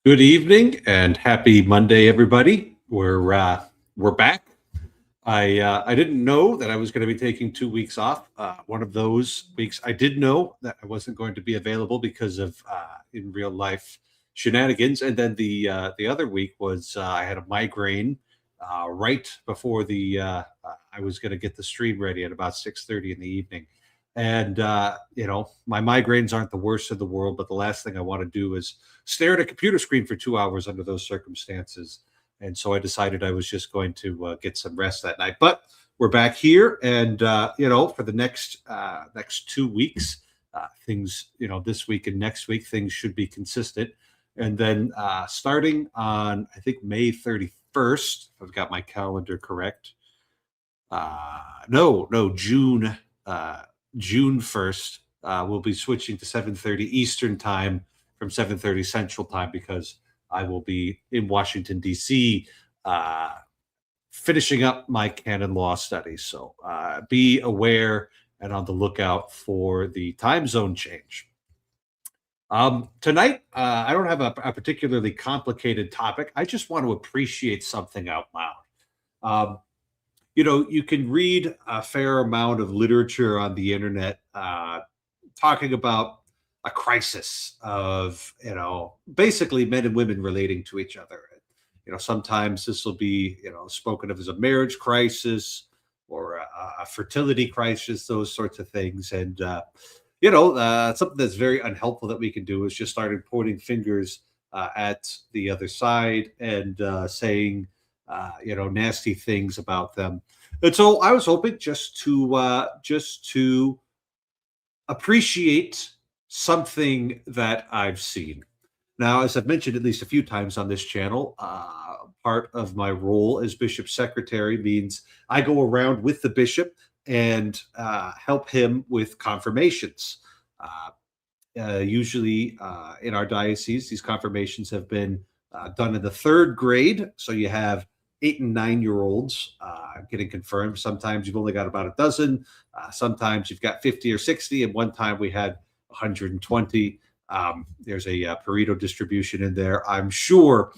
Good evening and happy Monday, everybody. We're back. I didn't know that I was going to be taking 2 weeks off. One of those weeks, I did know that I wasn't going to be available because of in real life shenanigans, and then the other week was I had a migraine right before I was going to get the stream ready at about 6:30 in the evening. And my migraines aren't the worst in the world, but the last thing I want to do is stare at a computer screen for 2 hours under those circumstances. And so I decided I was just going to get some rest that night. But we're back here, and for the next 2 weeks, things this week and next week things should be consistent. And then starting on I think May 31st, if I've got my calendar correct. No, June 1st. We'll be switching to 7:30 Eastern time from 7:30 Central time because I will be in Washington, D.C., finishing up my canon law studies. So be aware and on the lookout for the time zone change. Tonight, I don't have a particularly complicated topic. I just want to appreciate something out loud. Um, you can read a fair amount of literature on the internet talking about a crisis of basically men and women relating to each other. Sometimes this will be spoken of as a marriage crisis or a fertility crisis, those sorts of things. And something that's very unhelpful that we can do is just start pointing fingers at the other side and saying nasty things about them. And so I was hoping just to appreciate something that I've seen. Now, as I've mentioned at least a few times on this channel, part of my role as bishop secretary means I go around with the bishop and help him with confirmations. Usually in our diocese, these confirmations have been done in the third grade. So you have 8 and 9-year-olds getting confirmed. Sometimes you've only got about a dozen. Sometimes you've got 50 or 60. And one time we had 120. There's a Pareto distribution in there, I'm sure.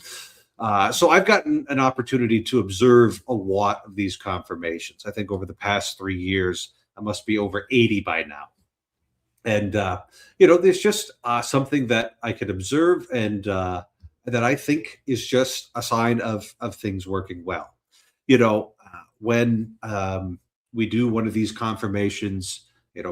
So I've gotten an opportunity to observe a lot of these confirmations. I think over the past 3 years, I must be over 80 by now. And, there's just something that I could observe and that I think is just a sign of things working well. When we do one of these confirmations,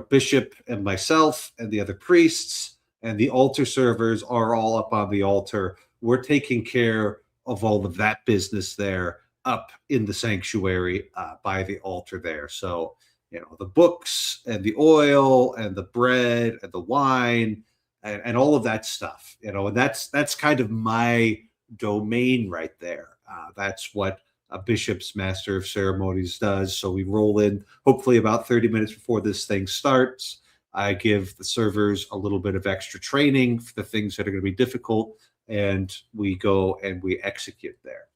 Bishop and myself and the other priests and the altar servers are all up on the altar. We're taking care of all of that business there up in the sanctuary by the altar there. So, the books and the oil and the bread and the wine and all of that stuff, and that's kind of my domain right there. That's what a bishop's master of ceremonies does. So we roll in hopefully about 30 minutes before this thing starts. I give the servers a little bit of extra training for the things that are going to be difficult, and we go and we execute there.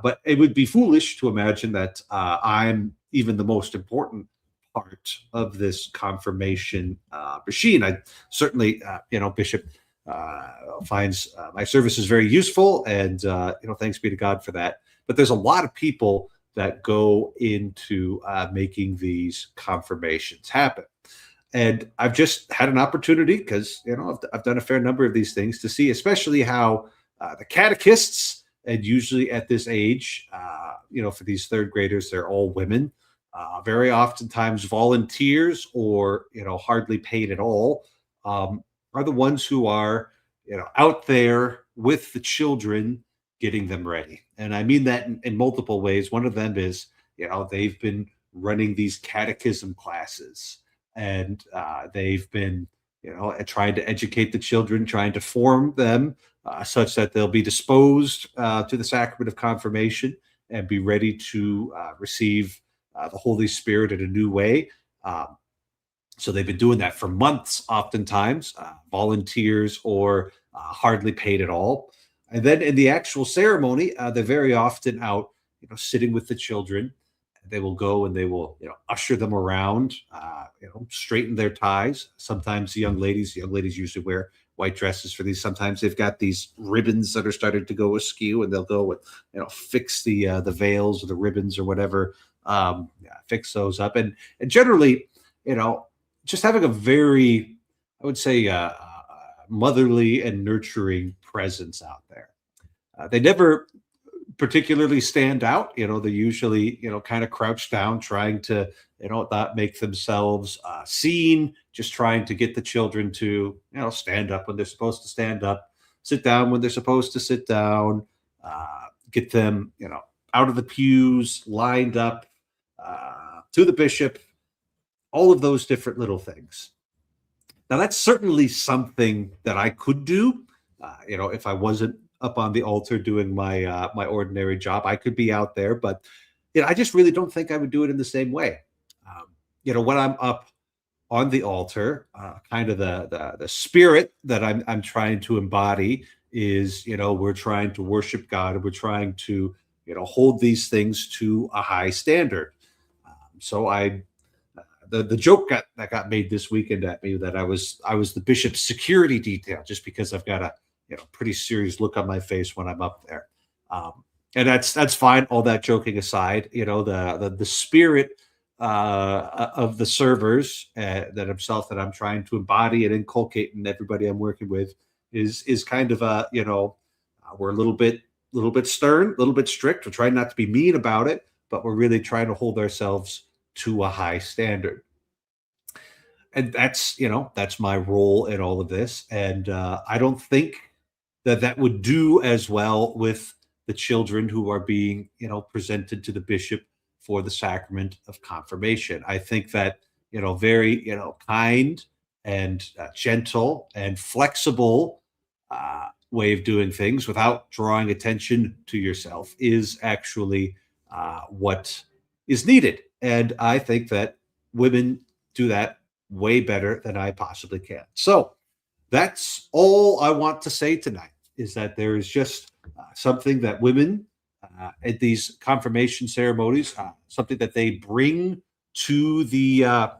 But it would be foolish to imagine that I'm even the most important part of this confirmation machine. I certainly, Bishop finds my services very useful, and thanks be to God for that. But there's a lot of people that go into making these confirmations happen. And I've just had an opportunity because, I've done a fair number of these things to see, especially how the catechists, and usually at this age, for these third graders, they're all women, very oftentimes volunteers or, hardly paid at all, are the ones who are, out there with the children, getting them ready. And I mean that in multiple ways. One of them is, they've been running these catechism classes, and they've been, trying to educate the children, trying to form them such that they'll be disposed to the sacrament of confirmation and be ready to receive the Holy Spirit in a new way. So they've been doing that for months, oftentimes, volunteers or hardly paid at all. And then in the actual ceremony, they're very often out, sitting with the children, They will go and they will, usher them around, straighten their ties. Sometimes the young ladies usually wear white dresses for these. Sometimes they've got these ribbons that are starting to go askew, and they'll go and fix the veils or the ribbons or whatever, yeah, fix those up. And generally, you know, just having a very, I would say, motherly and nurturing presence out there. They never particularly stand out. They usually, kind of crouch down, trying to, not make themselves seen, just trying to get the children to, stand up when they're supposed to stand up, sit down when they're supposed to sit down, get them, out of the pews, lined up to the bishop, all of those different little things. Now, that's certainly something that I could do. If I wasn't up on the altar doing my ordinary job, I could be out there, but I just really don't think I would do it in the same way. When I'm up on the altar, kind of the spirit that I'm trying to embody is, we're trying to worship God, and we're trying to, hold these things to a high standard. So the joke that got made this weekend at me that I was the bishop's security detail, just because I've got a pretty serious look on my face when I'm up there, and that's fine. All that joking aside, the spirit of the servers that I'm trying to embody and inculcate in everybody I'm working with is kind of we're a little bit stern, a little bit strict. We're trying not to be mean about it, but we're really trying to hold ourselves to a high standard. And that's my role in all of this. And I don't think that would do as well with the children who are being, presented to the bishop for the sacrament of confirmation. I think that, very, kind and gentle and flexible way of doing things without drawing attention to yourself is actually what is needed. And I think that women do that way better than I possibly can. So that's all I want to say tonight, is that there is just something that women at these confirmation ceremonies, something that they bring to the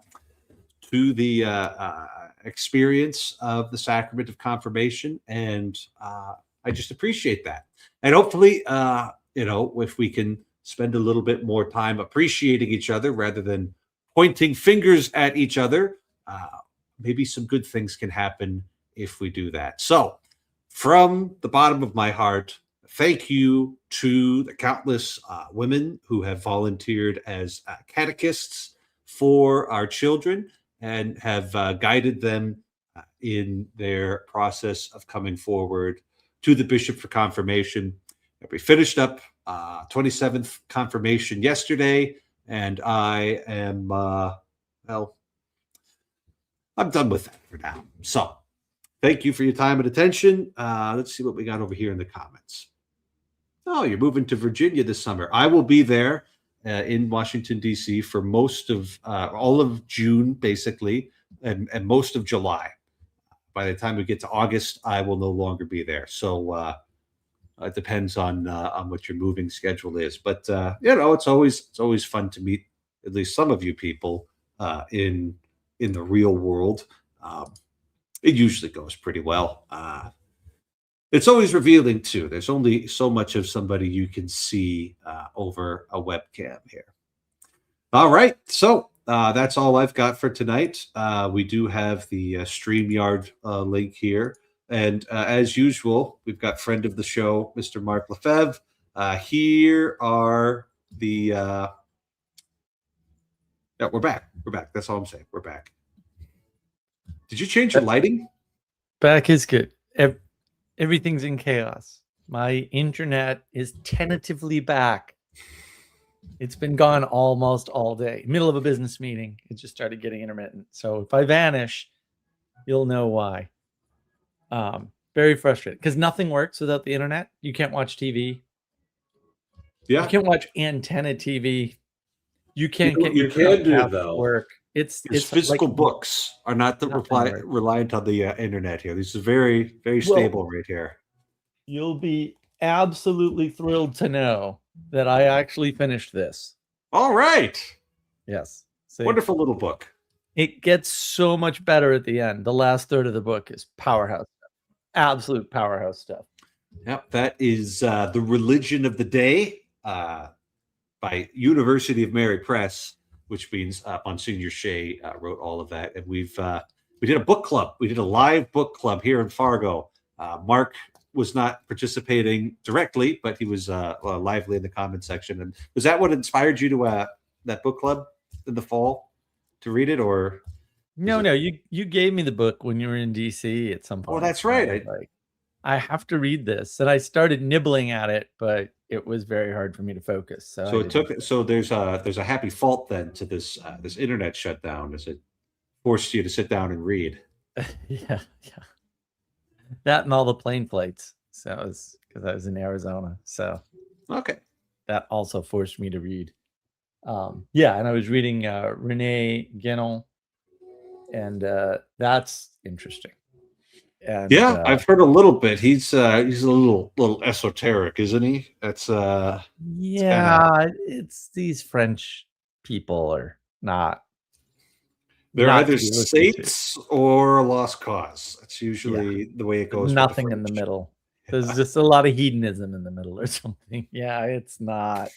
experience of the sacrament of confirmation, and I just appreciate that. And hopefully, if we can spend a little bit more time appreciating each other rather than pointing fingers at each other, maybe some good things can happen if we do that. So, from the bottom of my heart, thank you to the countless women who have volunteered as catechists for our children and have guided them in their process of coming forward to the bishop for confirmation. We finished up 27th confirmation yesterday, and I am, I'm done with that for now. So thank you for your time and attention. Let's see what we got over here in the comments. Oh, you're moving to Virginia this summer. I will be there in Washington, D.C. for most of all of June, basically, and most of July. By the time we get to August, I will no longer be there. So it depends on what your moving schedule is. But it's always fun to meet at least some of you people in the real world. It usually goes pretty well. It's always revealing too. There's only so much of somebody you can see over a webcam here. All right, so that's all I've got for tonight. We do have the StreamYard link here. And as usual, we've got friend of the show, Mr. Mark Lefebvre. Here are the... Yeah, we're back. We're back. That's all I'm saying. We're back. Did you change your lighting? Back is good. Everything's in chaos. My internet is tentatively back. It's been gone almost all day. Middle of a business meeting, it just started getting intermittent. So if I vanish, you'll know why. Very frustrated because nothing works without the internet. You can't watch TV. Yeah. You can't watch antenna TV. You can't get you your can do though. work. It's physical books are not reliant on the internet here. This is very, very stable right here. You'll be absolutely thrilled to know that I actually finished this. All right. Yes. See? Wonderful little book. It gets so much better at the end. The last third of the book is powerhouse stuff. Absolute powerhouse stuff. Yep, that is The Religion of the Day by University of Mary Press, which means Monsignor Shea wrote all of that. And we did a book club. We did a live book club here in Fargo. Mark was not participating directly, but he was lively in the comment section. And was that what inspired you to that book club in the fall to read it, or? No, you gave me the book when you were in DC at some point. Oh, that's right. I have to read this, and I started nibbling at it, but it was very hard for me to focus. So there's a happy fault then to this this internet shutdown, as it forced you to sit down and read. yeah. That and all the plane flights. So it was because I was in Arizona. So okay, that also forced me to read. And I was reading Renee Guénon, and that's interesting. And, I've heard a little bit. He's a little esoteric, isn't he? That's it's these French people are not. They're either saints or a lost cause. That's usually the way it goes. Nothing in the middle. There's just a lot of hedonism in the middle or something. Yeah, it's not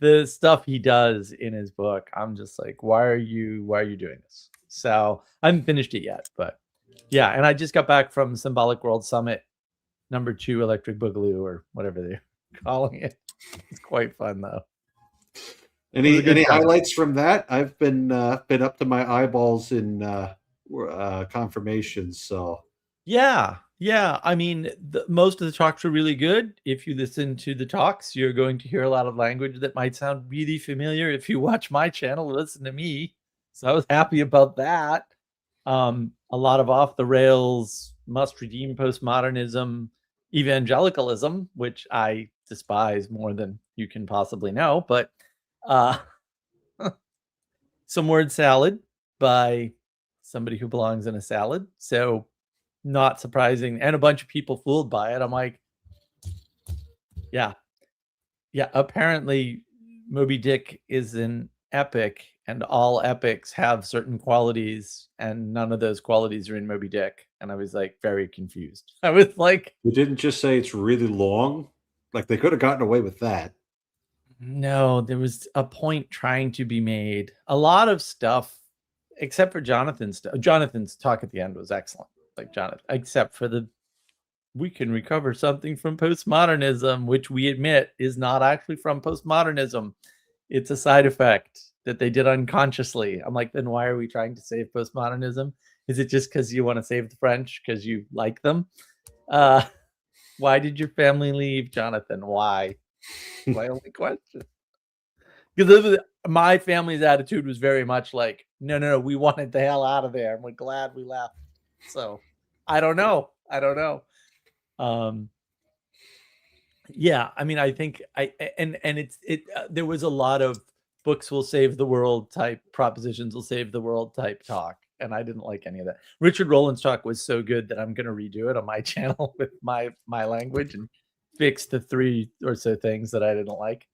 the stuff he does in his book. I'm just like, why are you doing this? So I haven't finished it yet, but yeah. And I just got back from Symbolic World Summit #2 Electric Boogaloo, or whatever they're calling it. It's quite fun though. Any highlights from that? I've been up to my eyeballs in confirmations. So yeah. I mean, most of the talks were really good. If you listen to the talks, you're going to hear a lot of language that might sound really familiar if you watch my channel, listen to me. So I was happy about that. A lot of off the rails, must redeem postmodernism, evangelicalism, which I despise more than you can possibly know, but some word salad by somebody who belongs in a salad. So not surprising, and a bunch of people fooled by it. I'm like, yeah. Apparently, Moby Dick is an epic, and all epics have certain qualities, and none of those qualities are in Moby Dick. And I was like very confused. I was like, you didn't just say it's really long? Like they could have gotten away with that. No, there was a point trying to be made. A lot of stuff, except for Jonathan's stuff. Jonathan's talk at the end was excellent. Like Jonathan, except for we can recover something from postmodernism, which we admit is not actually from postmodernism. It's a side effect that they did unconsciously. I'm like, then why are we trying to save postmodernism? Is it just because you want to save the French because you like them? Why did your family leave, Jonathan? Why? My only question. Because my family's attitude was very much like, no, we wanted the hell out of there, and we're glad we left. So I don't know. Yeah, I mean, I think there was a lot of books will save the world type, propositions will save the world type talk, and I didn't like any of that. Richard Rowland's talk was so good that I'm going to redo it on my channel with my language and fix the 3 or so things that I didn't like.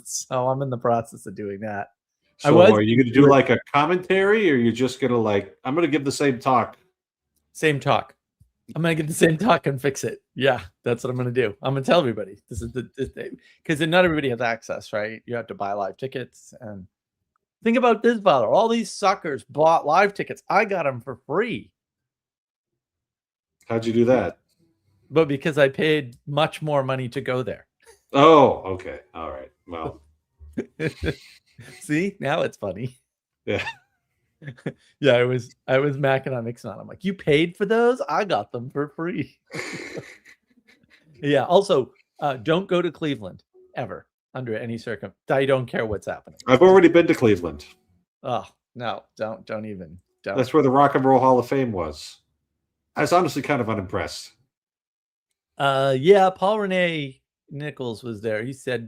So I'm in the process of doing that. So are you going to do like a commentary, or you're just going to I'm going to give the same talk? Same talk. I'm going to give the same talk and fix it. Yeah, that's what I'm going to do. I'm going to tell everybody this is because not everybody has access, right? You have to buy live tickets. And think about this, Butler. All these suckers bought live tickets. I got them for free. How'd you do that? But because I paid much more money to go there. Oh, okay. All right. Well, see, now it's funny. Yeah. Yeah, I was macking on Ixon. I'm like, you paid for those? I got them for free. Yeah. Also, don't go to Cleveland ever under any circumstance. I don't care what's happening. I've already been to Cleveland. Oh no! Don't even. That's where the Rock and Roll Hall of Fame was. I was honestly kind of unimpressed. Yeah, Paul Rene Nichols was there. He said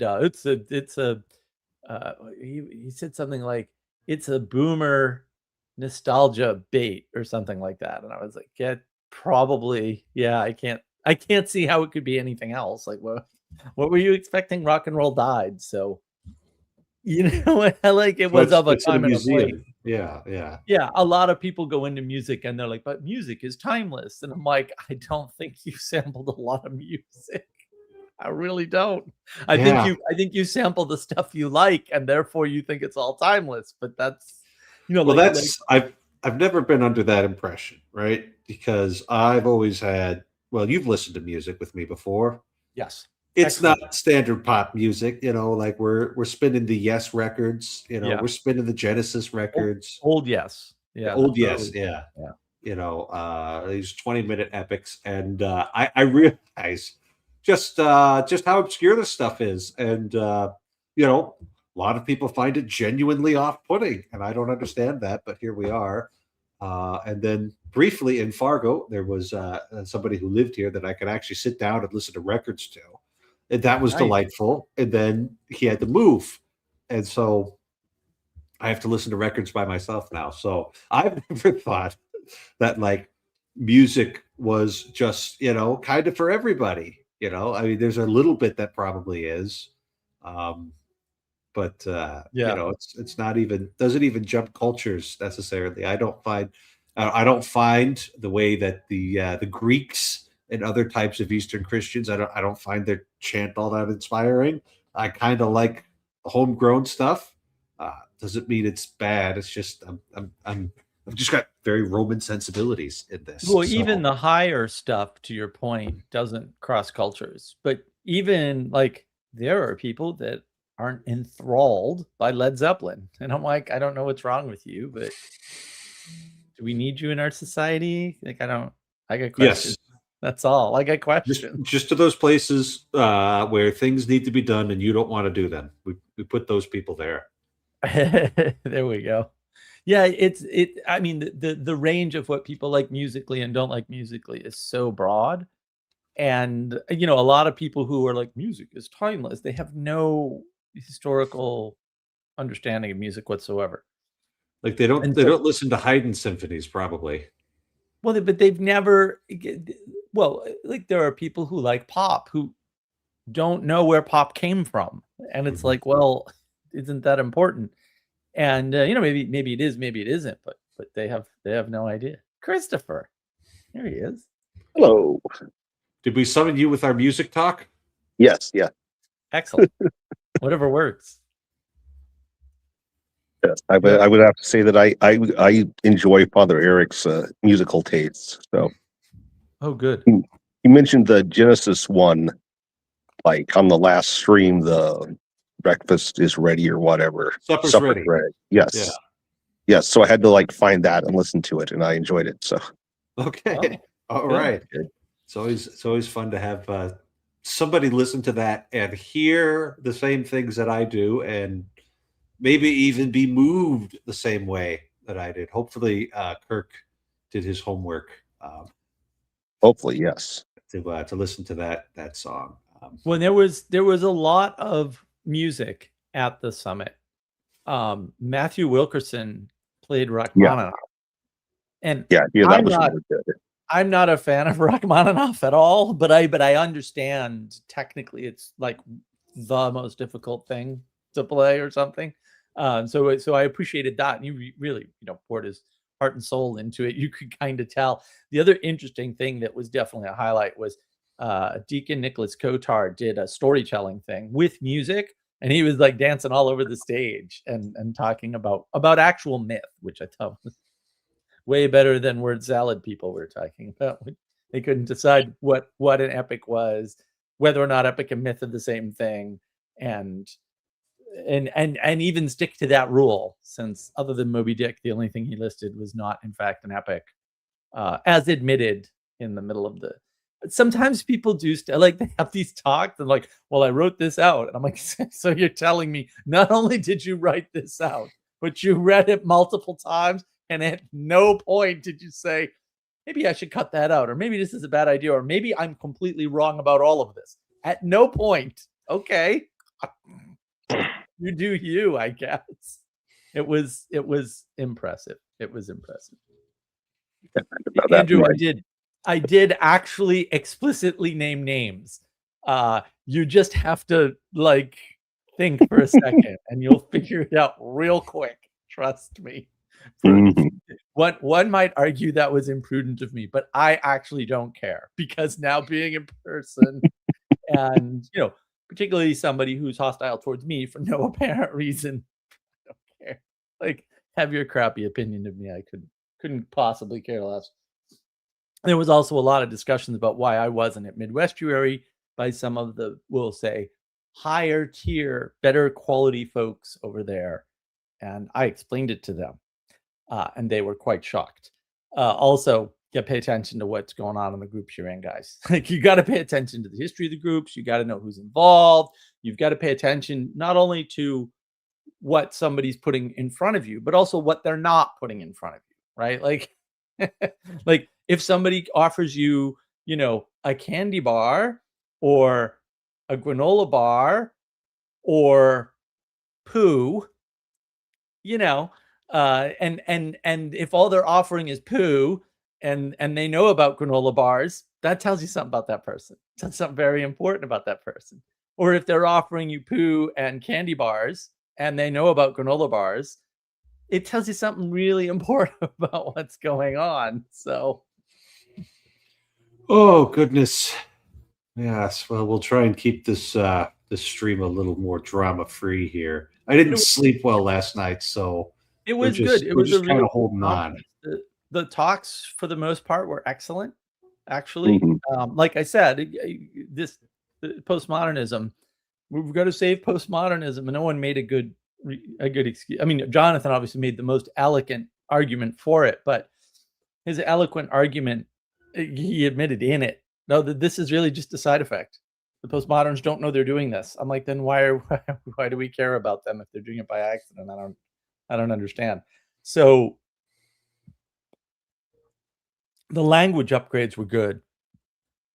he said something like it's a boomer nostalgia bait or something like that, and I was like, yeah, probably. Yeah, I can't see how it could be anything else. Like, what were you expecting? Rock and roll died, so You know, like it But was of a it's in a time and a place. museum. Yeah, yeah. Yeah, a lot of people go into music and they're like, but music is timeless. And I'm like, I don't think you sampled a lot of music. I really don't. Yeah. I think you sample the stuff you like, and therefore you think it's all timeless. But that's, Well, like I've never been under that impression, right? Because I've always had, well, you've listened to music with me before. yes, It's excellent. not standard pop music, like we're spinning the Yes records, Yeah, we're spinning the Genesis old, records, old yes, the yeah, the old Yes, early, yeah. yeah. These 20-minute epics, and I realize just how obscure this stuff is, and a lot of people find it genuinely off-putting, and I don't understand that, but here we are. And then briefly in Fargo, there was somebody who lived here that I could actually sit down and listen to records to, and that was Nice. delightful. And then he had to move, and so I have to listen to records by myself now. So I've never thought that like music was just, kind of for everybody. I mean, there's a little bit that probably is. Um, but Yeah. it's not even doesn't even jump cultures necessarily. I don't find the way that the Greeks and other types of Eastern Christians, I don't find their chant all that inspiring. I kind of like homegrown stuff. Doesn't mean it's bad. It's just I've just got very Roman sensibilities in this. Well, So even the higher stuff, to your point, doesn't cross cultures. But even like there are people that aren't enthralled by Led Zeppelin. And I'm like, I don't know what's wrong with you, but do we need you in our society? Like, I got questions. yes, That's all. I got just questions. just to those places where things need to be done and you don't want to do them. We put those people there. There we go. Yeah, I mean, the range of what people like musically and don't like musically is so broad. And a lot of people who are like music is timeless, they have no historical understanding of music whatsoever. Like they don't And they so, don't listen to Haydn symphonies probably. well, but they've never well, like there are people who like pop who don't know where pop came from. And it's Mhm. like, well, isn't that important? And maybe it is, maybe it isn't, but they have no idea. Christopher, there he is. Hello. Did we summon you with our music talk? Yes, yeah. Excellent. Whatever works. Yes. I would have to say that I enjoy Father Eric's musical tastes. So Oh, good. you mentioned the Genesis one, like on the last stream, the breakfast is ready or whatever. Supper's ready. Yes. Yeah. Yes. So I had to like find that and listen to it, and I enjoyed it. So Okay. Oh, All good, right. good. It's always fun to have somebody listen to that and hear the same things that I do, and maybe even be moved the same way that I did. Hopefully, Kirk did his homework hopefully, yes. to listen to that song. When there was a lot of music at the summit. Matthew Wilkerson played Rachmaninoff. And Yeah, that was really good. I'm not a fan of Rachmaninoff at all, but I understand technically it's like the most difficult thing to play or something. So I appreciated that, and he really poured his heart and soul into it. You could kind of tell. The other interesting thing that was definitely a highlight was Deacon Nicholas Kotar did a storytelling thing with music, and he was like dancing all over the stage and talking about actual myth, which I thought was way better than word salad people were talking about. They couldn't decide what an epic was, whether or not epic and myth are the same thing, and even stick to that rule, since other than Moby Dick, the only thing he listed was not in fact an epic, as admitted in the middle of the. Sometimes people do like they have these talks and like, well, I wrote this out, and I'm like, so you're telling me not only did you write this out, but you read it multiple times, and at no point did you say, maybe I should cut that out, or maybe this is a bad idea, or maybe I'm completely wrong about all of this. At no point. Okay. You do you, I guess. It was impressive. It was impressive. Andrew, I did actually explicitly name names. You just have to like think for a second, and you'll figure it out real quick. Trust me. Mhm. One might argue that was imprudent of me, but I actually don't care, because now being in person and, particularly somebody who's hostile towards me for no apparent reason, I don't care. Like, have your crappy opinion of me. I couldn't possibly care less. There was also a lot of discussions about why I wasn't at Midwestuary by some of the, we'll say, higher tier, better quality folks over there. And I explained it to them, and they were quite shocked. Also, you pay attention to what's going on in the groups you're in, guys. Like, you got to pay attention to the history of the groups. You got to know who's involved. You've got to pay attention not only to what somebody's putting in front of you, but also what they're not putting in front of you, right? Like, like if somebody offers you, a candy bar or a granola bar or poo, and if all they're offering is poo and they know about granola bars, that tells you something about that person. That's something very important about that person. Or if they're offering you poo and candy bars and they know about granola bars, it tells you something really important about what's going on. So, Oh goodness. Yes. Well, we'll try and keep this stream a little more drama free here. I it didn't was, sleep well last night, so it we're was good. just It we're was a just kind real of holding on. conference. The talks, for the most part, were excellent. Actually, Mhm. like I said, this postmodernism, we've got to save postmodernism, and no one made a good excuse. I mean, Jonathan obviously made the most eloquent argument for it, but his eloquent argument, he admitted in it, no, that this is really just a side effect. The postmoderns don't know they're doing this. I'm like, then why do we care about them if they're doing it by accident? I don't understand. So the language upgrades were good.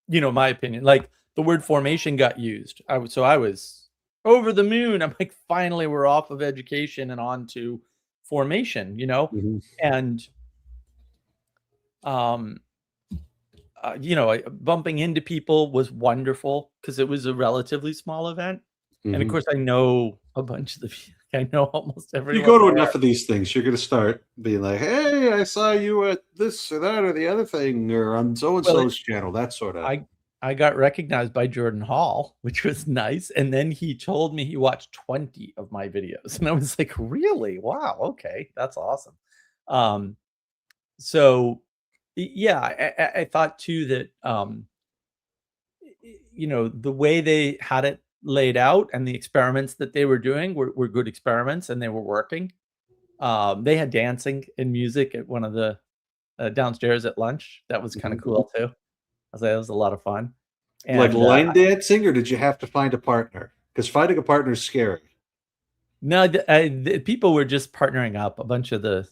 My opinion. Like, the word formation got used. I was over the moon. I'm like, finally, we're off of education and on to formation. Mhm. And um, bumping into people was wonderful because it was a relatively small event. And of Mhm. course, I know a bunch of the I know almost If everyone. you go to there. enough of these things, you're going to start being like, "Hey, I saw you at this or that or the other thing, or on so and Well, so's channel." That sort of. I got recognized by Jordan Hall, which was nice. And then he told me he watched 20 of my videos. And I was like, really? Wow. Okay. That's awesome. So yeah, I thought too that, the way they had it laid out and the experiments that they were doing were good experiments, and they were working. They had dancing and music at one of the downstairs at lunch. That was kind of Mhm. cool too. I was like, that was a lot of fun. Like And line dancing, or did you have to find a partner? Because finding a partner is scary. no, the people were just partnering up. A bunch of the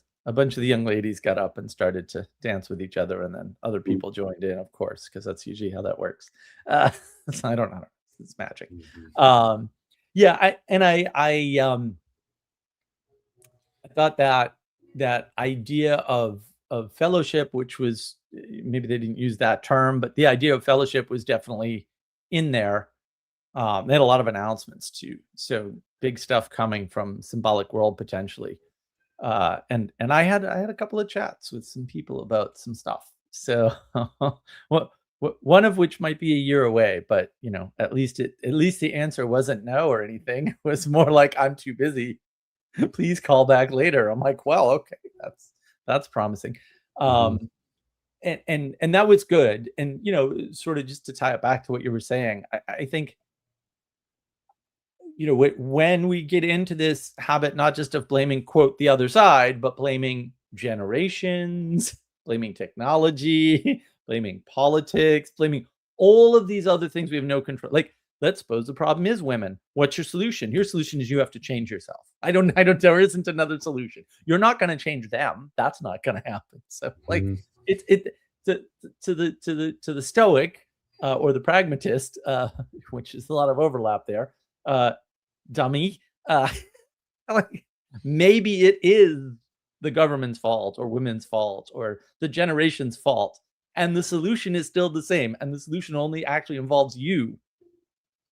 young ladies got up and started to dance with each other, and then other Mm. people joined in, of course, because that's usually how that works. Uh, so I don't know. It's magic. Mhm. Yeah, I thought that idea of fellowship, which was, maybe they didn't use that term, but the idea of fellowship was definitely in there. They had a lot of announcements too, so big stuff coming from Symbolic World potentially. And I had a couple of chats with some people about some stuff. So what one of which might be a year away, but at least the answer wasn't no or anything. It was more like, I'm too busy. Please call back later. I'm like, well, okay, that's promising. Mhm. And that was good. And sort of just to tie it back to what you were saying, I think when we get into this habit, not just of blaming, quote, the other side, but blaming generations, blaming technology, blaming politics, blaming all of these other things we have no control. Like, let's suppose the problem is women. What's your solution? Your solution is you have to change yourself. There isn't another solution. You're not going to change them. That's not going to happen. So, like, Mhm. it to the stoic, or the pragmatist, which is a lot of overlap there. Dummy. Uh, like, maybe it is the government's fault or women's fault or the generation's fault, and the solution is still the same, and the solution only actually involves you.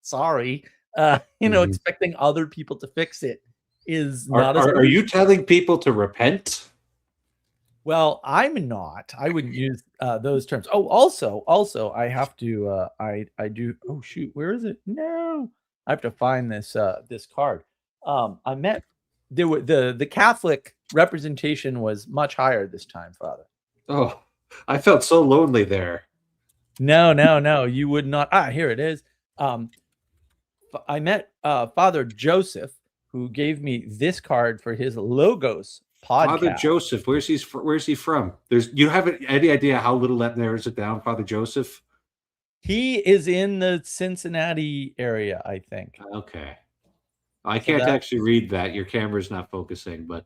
Sorry, Mhm. expecting other people to fix it is Are, not a are you solution. telling people to repent? Well, I'm not. I wouldn't use those terms. Oh, also, I have to. I do. Oh shoot, where is it? No, I have to find this card. I met there were the Catholic representation was much higher this time, Father. Oh, I felt so lonely there. No, you would not. Here it is. Um, I met Father Joseph, who gave me this card for his Logos Father podcast. Joseph, where's he from? There's you have any idea how little that narrows it down, Father Joseph? He is in the Cincinnati area, I think. Okay. I So can't that actually read that. Your camera's not focusing, but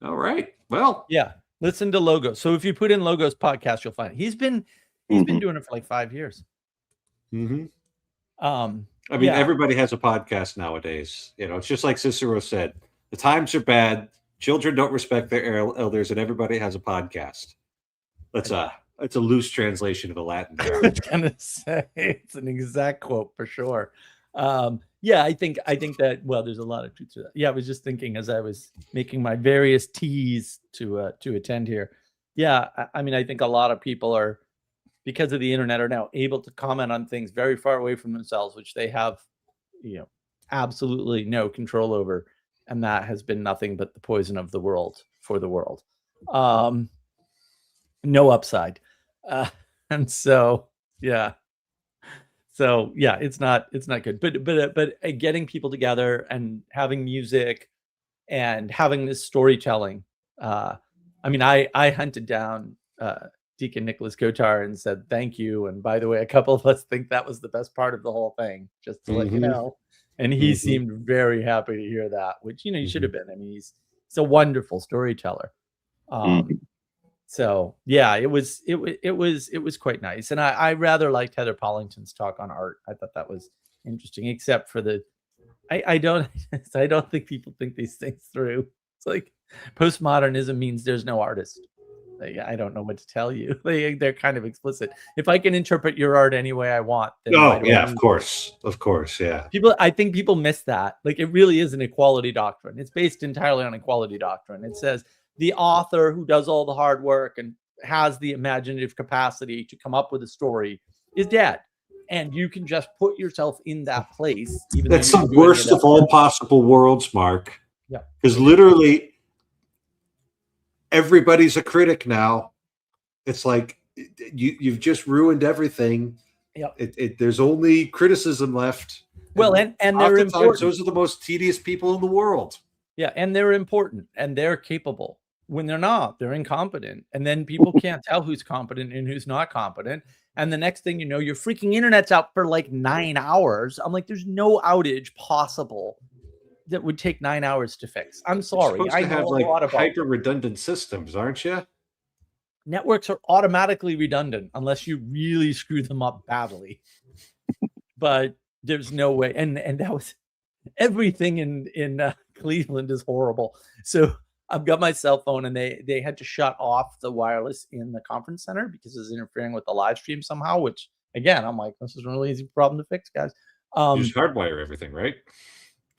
all right. Well, yeah, listen to Logos. So if you put in Logos podcast, you'll find it. He's been Mhm. doing it for like 5 years. mhm. Um, I mean, yeah, everybody has a podcast nowadays. It's just like Cicero said, the times are bad. Children don't respect their elders, and everybody has a podcast. That's a loose translation of the Latin I there. was gonna say it's an exact quote for sure. Yeah, I think that there's a lot of truth to that. Yeah, I was just thinking as I was making my various teas to attend here. Yeah, I mean, I think a lot of people are because of the internet are now able to comment on things very far away from themselves, which they have, absolutely no control over, and that has been nothing but the poison of the world for the world. Um, no upside, uh, and so yeah. So yeah, it's not good. But getting people together and having music and having this storytelling. I mean, I hunted down Deacon Nicholas Kotar and said thank you. And by the way, a couple of us think that was the best part of the whole thing, just to let you Mhm, know. And he mhm, seemed very happy to hear that, which he should mhm. have been. I mean, he's a wonderful storyteller. Um, Mhm. so yeah, it was quite nice, and I rather liked Heather Pollington's talk on art. I thought that was interesting, except for I don't I don't think people think these things through. It's like postmodernism means there's no artist. Like, I don't know what to tell you. They're kind of explicit. If I can interpret your art any way I want, then why Oh, do I yeah, need of course, yeah. people? I think people miss that. Like it really is an equality doctrine. It's based entirely on equality doctrine. It says the author who does all the hard work and has the imaginative capacity to come up with a story is dead. And you can just put yourself in that place, even though That's you the didn't do any of worst that of all work. possible worlds, Mark. Yeah. Because literally everybody's a critic now. It's like you've just ruined everything. Yeah. There's only criticism left. Well, and they're Oftentimes, important. those are the most tedious people in the world. Yeah, and they're important and they're capable. When they're not, they're incompetent. And then people can't tell who's competent and who's not competent. And the next thing you know, your freaking internet's out for like 9 hours. I'm like, there's no outage possible that would take 9 hours to fix. I'm You're sorry. supposed I to know have a like lot about hyper them. redundant systems, aren't you? Networks are automatically redundant unless you really screw them up badly. But there's no way. And that was everything in Cleveland is horrible. So I've got my cell phone, and they had to shut off the wireless in the conference center because it's interfering with the live stream somehow. Which again, I'm like, this is a really easy problem to fix, guys. You just hardwire everything, right?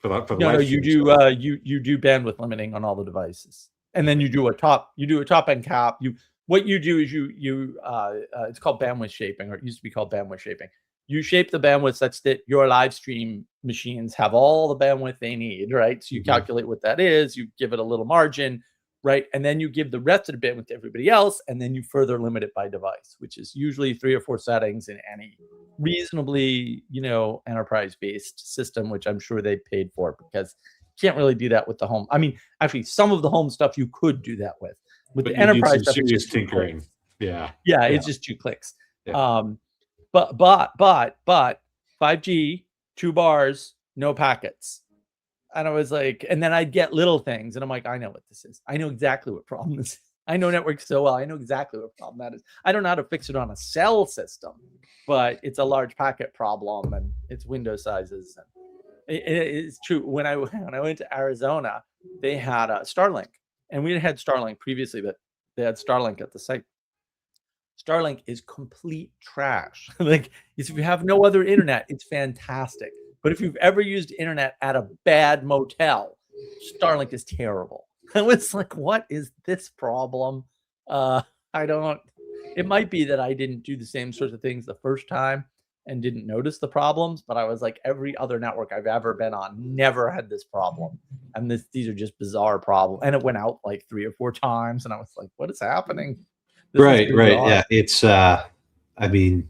For the No, live you stream do stuff. you do bandwidth limiting on all the devices, and then you do a top end cap. What you do is it's called bandwidth shaping, or it used to be called bandwidth shaping. You shape the bandwidth such that your live stream machines have all the bandwidth they need, right? So you Mhm. calculate what that is, you give it a little margin, right? And then you give the rest of the bandwidth to everybody else, and then you further limit it by device, which is usually 3 or 4 settings in any reasonably, enterprise-based system, which I'm sure they paid for because you can't really do that with the home. I mean, actually, some of the home stuff you could do that with. With But the you need enterprise some stuff, it's serious just 2 tinkering. clicks. Yeah. Yeah, Yeah. it's just 2 clicks. Yeah. But 5G, 2 bars, no packets. And I was like, and then I'd get little things, and I'm like, I know what this is. I know exactly what problem this is. I know networks so well. I know exactly what problem that is. I don't know how to fix it on a cell system, but it's a large packet problem, and it's window sizes. And it's true. When I went to Arizona, they had Starlink, and we had Starlink previously, but they had Starlink at the site. Starlink is complete trash. Like, if you have no other internet, it's fantastic. But if you've ever used internet at a bad motel, Starlink is terrible. I was like, what is this problem? I don't, it might be that I didn't do the same sorts of things the first time and didn't notice the problems, but I was like, every other network I've ever been on never had this problem. And these are just bizarre problems. And it went out like 3 or 4 times. And I was like, what is happening? This is Right. bizarre. Yeah. It's, I mean,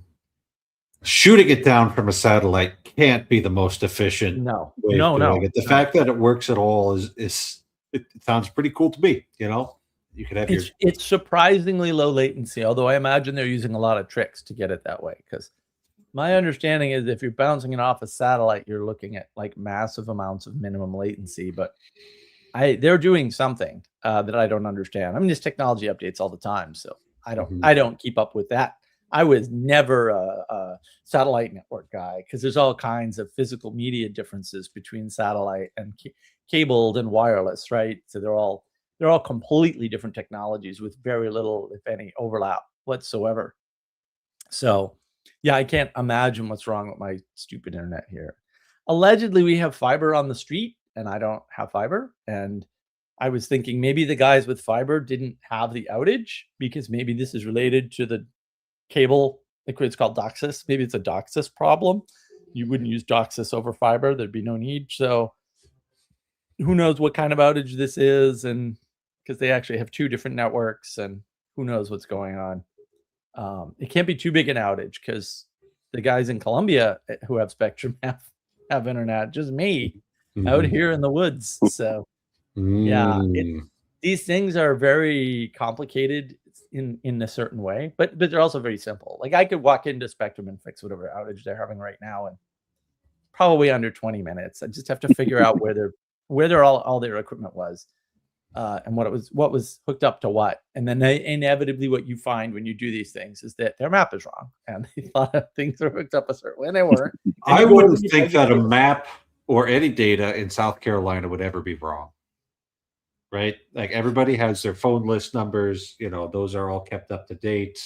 shooting it down from a satellite can't be the most efficient No, way no, of doing no, it. The no. fact that it works at all is it sounds pretty cool to me. You know, you could have your It's surprisingly low latency, although I imagine they're using a lot of tricks to get it that way. Because my understanding is if you're bouncing it off a satellite, you're looking at like massive amounts of minimum latency. But they're doing something that I don't understand. I mean, there's technology updates all the time, so I don't keep up with that. I was never a satellite network guy because there's all kinds of physical media differences between satellite and cabled and wireless, right? So they're all completely different technologies with very little, if any, overlap whatsoever. So, yeah, I can't imagine what's wrong with my stupid internet here. Allegedly, we have fiber on the street, and I don't have fiber. And I was thinking maybe the guys with fiber didn't have the outage because maybe this is related to the cable. It's called DOCSIS. Maybe it's a DOCSIS problem. You wouldn't use DOCSIS over fiber. There'd be no need. So who knows what kind of outage this is, and because they actually have 2 different networks, and who knows what's going on. It can't be too big an outage because the guys in Colombia who have Spectrum have internet, just me out here in the woods. So yeah, these things are very complicated in a certain way, but they're also very simple. Like I could walk into Spectrum and fix whatever outage they're having right now in probably under 20 minutes. I just have to figure out where all their equipment was. And what was hooked up to what. And then inevitably what you find when you do these things is that their map is wrong. And they thought things were hooked up a certain way and they weren't. And I wouldn't think that a map or any data in South Carolina would ever be wrong. Right? Like everybody has their phone list numbers, you know, those are all kept up to date.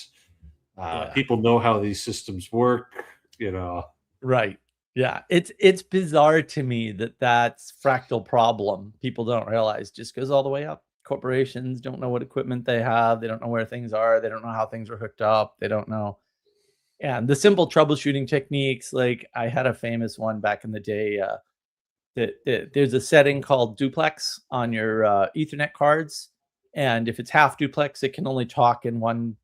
People know how these systems work, you know. Right. Yeah, it's bizarre to me that that's fractal problem. People don't realize just goes all the way up. Corporations don't know what equipment they have. They don't know where things are. They don't know how things are hooked up. They don't know. And the simple troubleshooting techniques, like I had a famous one back in the day. There's a setting called duplex on your Ethernet cards. And if it's half duplex, it can only talk in one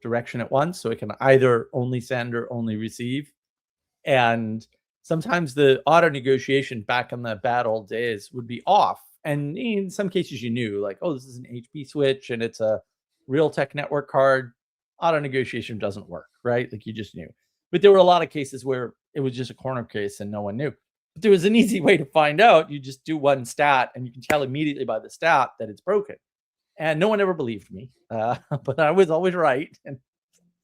direction at once. So it can either only send or only receive. And sometimes the auto negotiation back in the bad old days would be off. And in some cases you knew like, oh, this is an HP switch and it's a Realtek network card. Auto negotiation doesn't work, right? Like you just knew. But there were a lot of cases where it was just a corner case and no one knew. But there was an easy way to find out. You just do one stat and you can tell immediately by the stat that it's broken. And no one ever believed me. But I was always right. And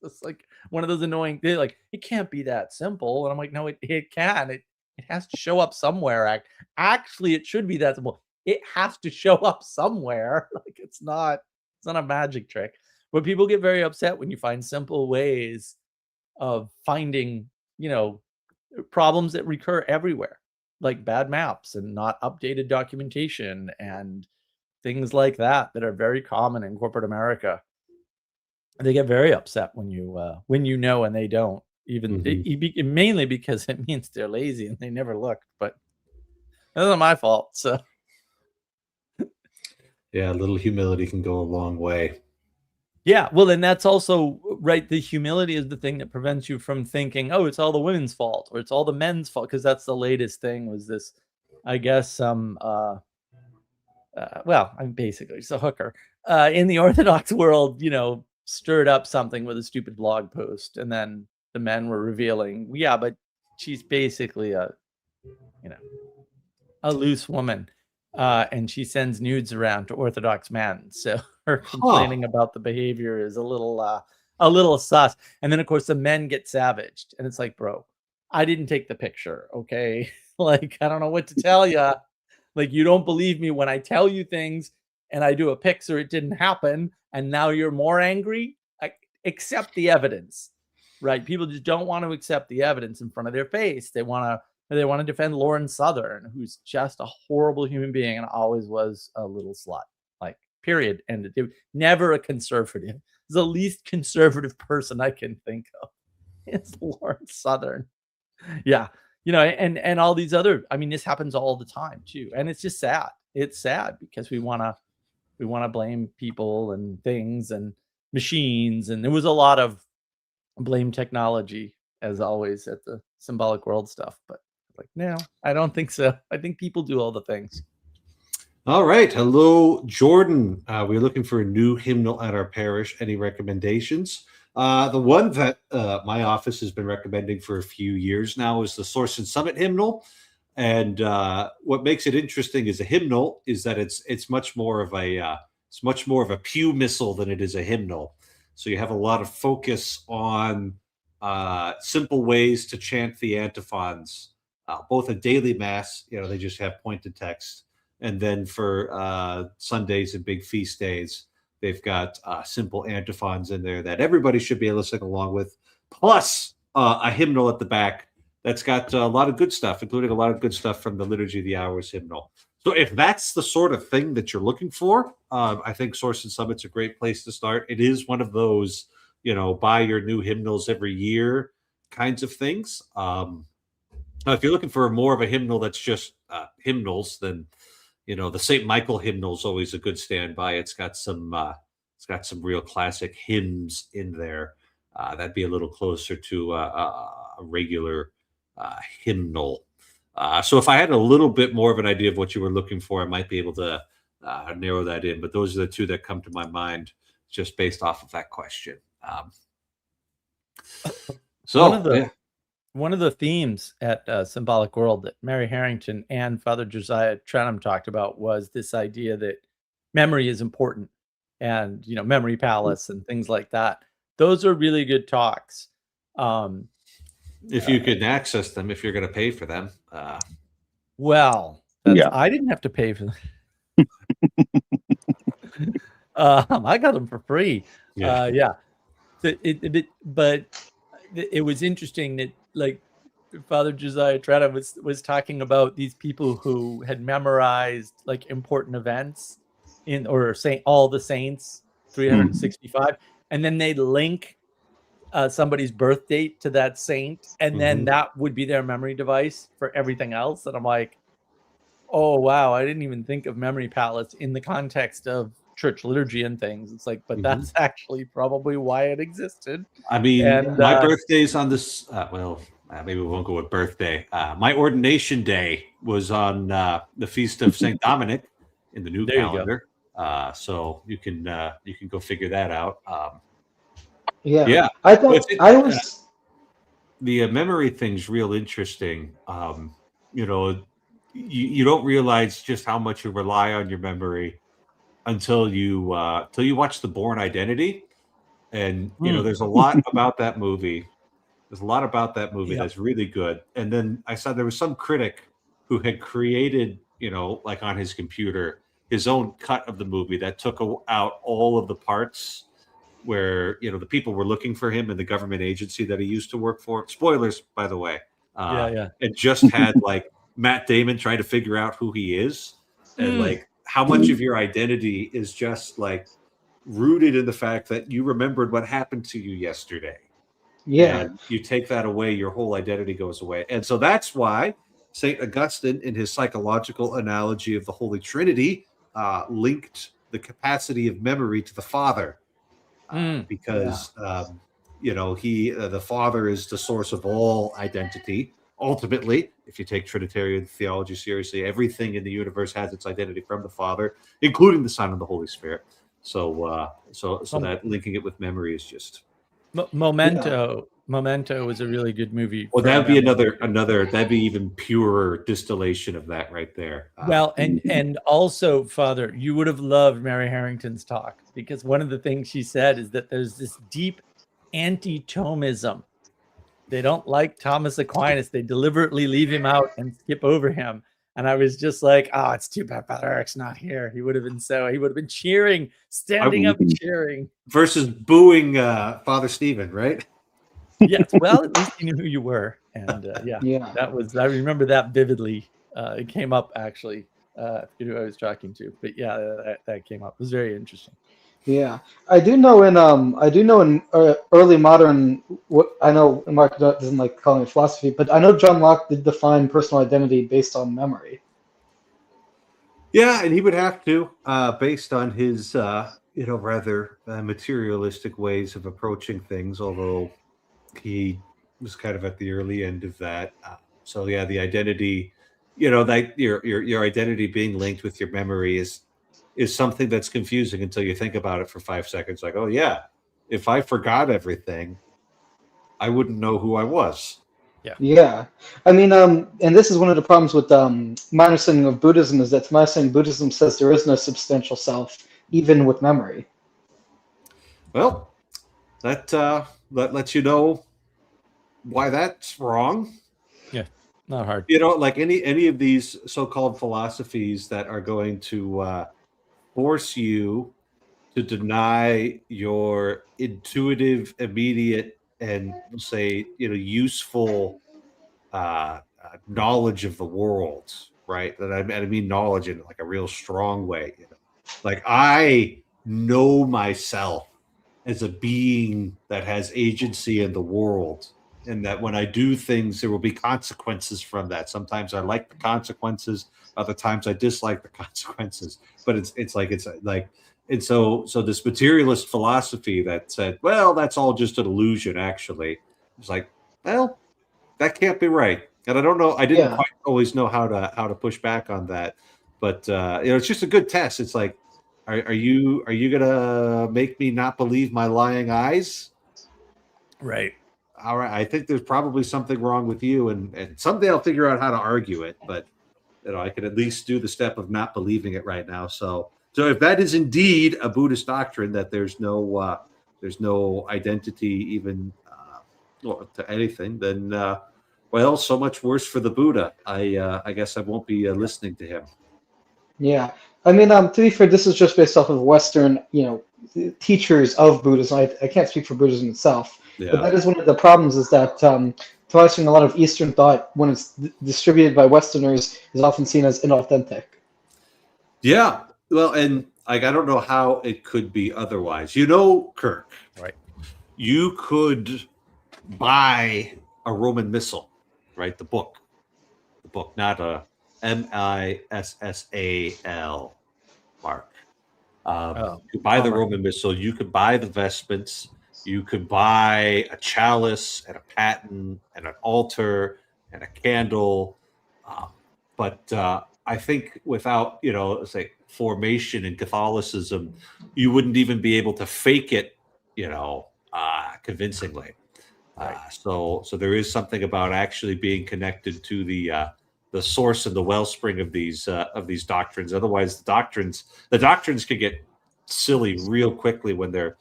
it's like one of those annoying, they're like, it can't be that simple. And I'm like, no, it can. It has to show up somewhere. Actually, it should be that simple. It has to show up somewhere. Like it's not a magic trick. But people get very upset when you find simple ways of finding, you know, problems that recur everywhere, like bad maps and not updated documentation and things like that are very common in corporate America. They get very upset when you know and they don't. Even mainly because it means they're lazy and they never looked. But that's not my fault. So yeah, a little humility can go a long way. Yeah, well, and that's also right. The humility is the thing that prevents you from thinking, "Oh, it's all the women's fault or it's all the men's fault." Because that's the latest thing. Was this? I guess well, I'm basically just a hooker in the Orthodox world. You know, stirred up something with a stupid blog post, and then the men were revealing, yeah, but she's basically a loose woman, and she sends nudes around to Orthodox men. So her complaining about the behavior is a little sus. And then of course the men get savaged, and it's like, bro, I didn't take the picture, okay? Like I don't know what to tell you. Like you don't believe me when I tell you things, and I do a pics or it didn't happen, and now you're more angry. accept the evidence, right? People just don't want to accept the evidence in front of their face. They want to defend Lauren Southern, who's just a horrible human being and always was a little slut, like, period. And never a conservative. The least conservative person I can think of is Lauren Southern. Yeah. And all these other, I mean, this happens all the time too. And it's just sad. It's sad because we want to blame people and things and machines. And there was a lot of blame technology, as always, at the Symbolic World stuff. But like, no, I don't think so. I think people do all the things. All right. Hello, Jordan. We're looking for a new hymnal at our parish. Any recommendations? The one that my office has been recommending for a few years now is the Source and Summit hymnal. And what makes it interesting as a hymnal is that it's much more of a pew missal than it is a hymnal. So you have a lot of focus on simple ways to chant the antiphons, both a daily mass. They just have pointed text. And then for Sundays and big feast days, they've got simple antiphons in there that everybody should be able to sing along with, plus a hymnal at the back that's got a lot of good stuff, including a lot of good stuff from the Liturgy of the Hours hymnal. So if that's the sort of thing that you're looking for, I think Source and Summit's a great place to start. It is one of those, buy your new hymnals every year kinds of things. If you're looking for more of a hymnal that's just hymnals, then the St. Michael hymnal is always a good standby. It's got some real classic hymns in there. That'd be a little closer to a regular hymnal. So if I had a little bit more of an idea of what you were looking for, I might be able to narrow that in. But those are the two that come to my mind just based off of that question. One of the themes at Symbolic World that Mary Harrington and Father Josiah Trenham talked about was this idea that memory is important, and memory palace and things like that. Those are really good talks. If you can access them, if you're going to pay for them. I didn't have to pay for them. I got them for free. But it was interesting that, like, Father Josiah Trenham was talking about these people who had memorized like important events all the saints 365, and then they'd link somebody's birth date to that saint, and then that would be their memory device for everything else. And I'm like, oh wow, I didn't even think of memory palace in the context of church liturgy and things. It's like, but that's actually probably why it existed. I mean, my birthday's on this. Maybe we won't go with birthday. My ordination day was on the feast of Saint Dominic in the new calendar. So you can go figure that out. I thought the memory thing's real interesting. You don't realize just how much you rely on your memory until you watch The Bourne Identity, and there's a lot about that movie. There's a lot about that movie that's really good. And then I saw there was some critic who had created, like on his computer, his own cut of the movie that took out all of the parts where the people were looking for him in the government agency that he used to work for. Spoilers, by the way. It just had like Matt Damon trying to figure out who he is, and like how much of your identity is just like rooted in the fact that you remembered what happened to you yesterday. And you take that away, your whole identity goes away. And so that's why St. Augustine, in his psychological analogy of the Holy Trinity, linked the capacity of memory to the Father. Because the Father is the source of all identity. Ultimately, if you take Trinitarian theology seriously, everything in the universe has its identity from the Father, including the Son and the Holy Spirit. So that linking it with memory is just Memento. Memento was a really good movie. Well, that'd be another that'd be even purer distillation of that right there. And also, Father, you would have loved Mary Harrington's talk, because one of the things she said is that there's this deep anti-Thomism. They don't like Thomas Aquinas. They deliberately leave him out and skip over him. And I was just like, oh, it's too bad Father Eric's not here. He would have been cheering, standing up, cheering. Versus booing Father Stephen, right? Yes, well, at least he knew who you were. And Yeah. I remember that vividly. It came up actually. I forget who I was talking to, but yeah, that came up. It was very interesting. Yeah, I do know in early modern, what I know Mark doesn't like calling it philosophy, but I know John Locke did define personal identity based on memory. Yeah, and he would have to, based on his, rather materialistic ways of approaching things. Although he was kind of at the early end of that. So yeah, the identity, that your identity being linked with your memory is something that's confusing until you think about it for 5 seconds. Like, oh yeah, if I forgot everything, I wouldn't know who I was. Yeah, I mean, and this is one of the problems with my understanding of Buddhism is that to my understanding, Buddhism says there is no substantial self, even with memory. Well, that lets you know why that's wrong. Yeah, not hard. Like any of these so-called philosophies that are going to force you to deny your intuitive, immediate, and say useful knowledge of the world, right? And I mean knowledge in like a real strong way. Like I know myself as a being that has agency in the world, and that when I do things, there will be consequences from that. Sometimes I like the consequences, other times I dislike the consequences. But it's like and so this materialist philosophy that said, well, that's all just an illusion. Actually, it's like, well, that can't be right. And I don't know. I didn't Yeah. quite always know how to push back on that. But it's just a good test. It's like, are you gonna make me not believe my lying eyes? Right. All right. I think there's probably something wrong with you, and someday I'll figure out how to argue it. But I can at least do the step of not believing it right now. So if that is indeed a Buddhist doctrine, that there's no identity even to anything, then well, so much worse for the Buddha. I guess I won't be listening to him. Yeah, I mean, to be fair, this is just based off of Western, teachers of Buddhism. I can't speak for Buddhism itself, but that is one of the problems is that to my understanding, a lot of Eastern thought, when it's distributed by Westerners, is often seen as inauthentic. Yeah, well, and like I don't know how it could be otherwise. Kirk, Right? You could buy a Roman missal, right? The book, not a Missal, Mark. You could buy the Roman missal. You could buy the vestments. You could buy a chalice and a paten and an altar and a candle. But I think without, say, formation in Catholicism, you wouldn't even be able to fake it, convincingly. So there is something about actually being connected to the source and the wellspring of these doctrines. Otherwise, the doctrines could get silly real quickly when they're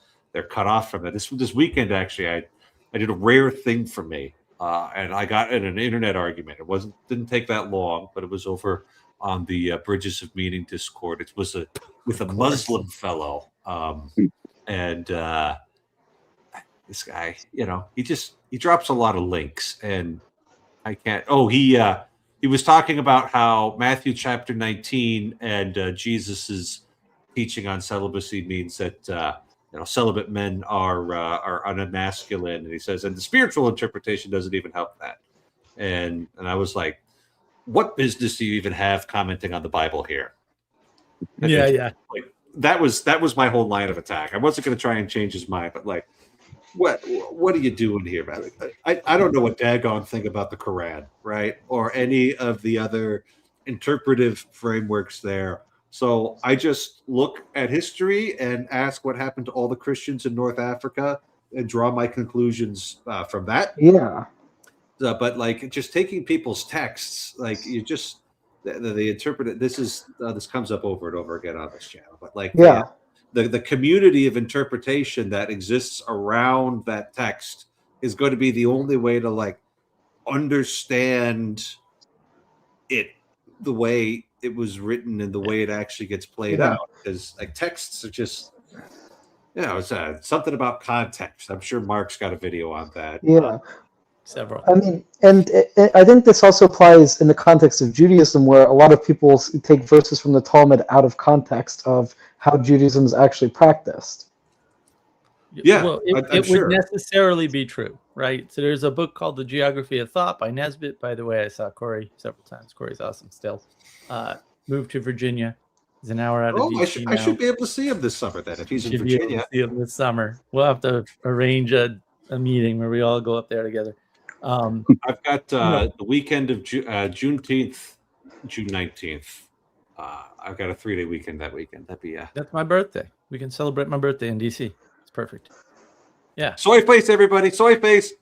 cut off from it. This weekend, actually, I did a rare thing for me, and I got in an internet argument. Didn't take that long, but it was over on the Bridges of Meaning Discord. It was with a Muslim fellow, and this guy, he drops a lot of links, and I can't. Oh, he was talking about how Matthew chapter 19 and Jesus's teaching on celibacy means that celibate men are unmasculine, and he says, and the spiritual interpretation doesn't even help that. And I was like, what business do you even have commenting on the Bible here? Yeah. Like that was my whole line of attack. I wasn't going to try and change his mind, but like, what are you doing here, man? I don't know a daggone thing about the Quran, right? Or any of the other interpretive frameworks there. So I just look at history and ask what happened to all the Christians in North Africa and draw my conclusions from that. Yeah. But like just taking people's texts, like you just they interpret it. This comes up over and over again on this channel. But like the community of interpretation that exists around that text is going to be the only way to like understand it the way it was written and the way it actually gets played Yeah. out, because like texts are just, it's something about context. I'm sure Mark's got a video on that. Yeah. Several. I mean, and I think this also applies in the context of Judaism, where a lot of people take verses from the Talmud out of context of how Judaism is actually practiced. Yeah, well, I'm it sure. would necessarily be true, right? So there's a book called The Geography of Thought by Nesbitt. By the way, I saw Corey several times. Corey's awesome still. Moved to Virginia. He's an hour out of Oh, DC I now. should be able to see him this summer then if he's in Should be able to Virginia. see him this summer. We'll have to arrange a meeting where we all go up there together. I've got No. the weekend of Juneteenth, June 19th. I've got a 3-day weekend that weekend. That'd be That's my birthday. We can celebrate my birthday in DC. It's perfect. Yeah. soy face, everybody. Soy face.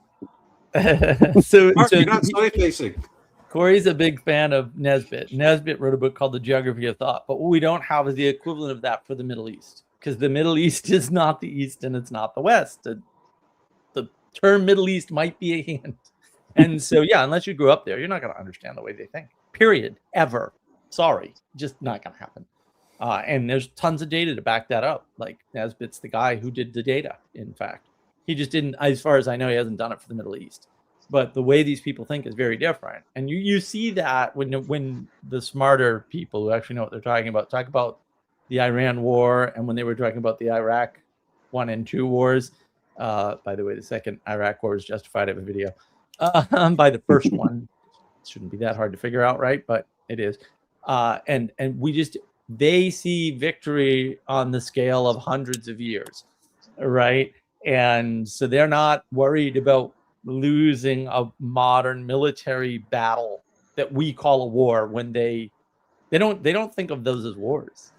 so Mark, so you're not soy facing. Corey's a big fan of Nesbitt. Nesbitt wrote a book called The Geography of Thought, but what we don't have is the equivalent of that for the Middle East, because the Middle East is not the East and it's not the West. The term Middle East might be a hint. And so, yeah, unless you grew up there, you're not going to understand the way they think, period, ever. Sorry, just not going to happen. And there's tons of data to back that up. Like Nesbitt's the guy who did the data, in fact. He just didn't, as far as I know, he hasn't done it for the Middle East. But the way these people think is very different. And you see that when the smarter people who actually know what they're talking about talk about the Iran war, and when they were talking about the Iraq 1 and 2 wars. By the way, the second Iraq war is justified. I have a video by the first one. It shouldn't be that hard to figure out, right? But it is. And they see victory on the scale of hundreds of years, right? And so they're not worried about losing a modern military battle that we call a war when they don't think of those as wars.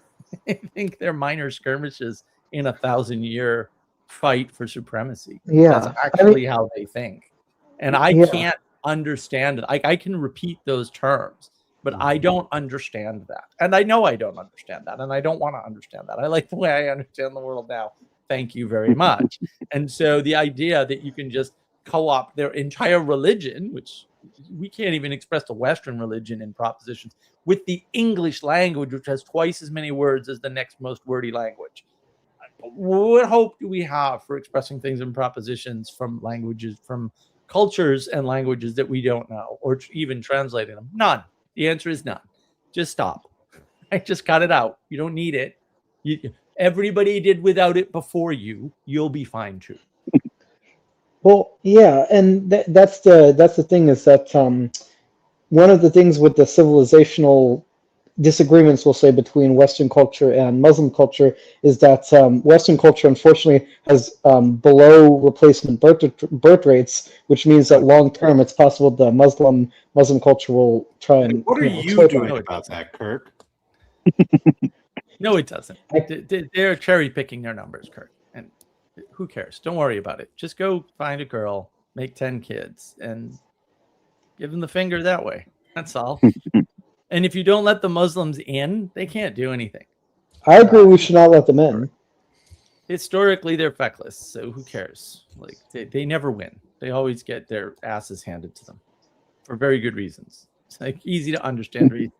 They think they're minor skirmishes in a 1,000-year fight for supremacy. Yeah. That's actually how they think. And I Yeah. can't understand it. I can repeat those terms, but I don't understand that. And I know I don't understand that. And I don't want to understand that. I like the way I understand the world now. Thank you very much. And so the idea that you can just co-opt their entire religion, which we can't even express the Western religion in propositions, with the English language, which has twice as many words as the next most wordy language. What hope do we have for expressing things in propositions from languages, from cultures and languages that we don't know, or even translating them? None. The answer is none. Just stop. I just cut it out. You don't need it. Everybody did without it before you. You'll be fine too. Well, yeah, and that's the thing, is that one of the things with the civilizational disagreements, we'll say, between Western culture and Muslim culture is that Western culture, unfortunately, has below replacement birth rates, which means that long term, it's possible the Muslim culture will try and. What are you exploit doing that. about that, Kirk? No, it doesn't. They're cherry picking their numbers, Kirk. And who cares? Don't worry about it. Just go find a girl, make 10 kids, and give them the finger that way. That's all. And if you don't let the Muslims in, they can't do anything. I agree. We should not let them in. Historically, they're feckless, so who cares? Like they never win. They always get their asses handed to them for very good reasons. It's like easy to understand reasons.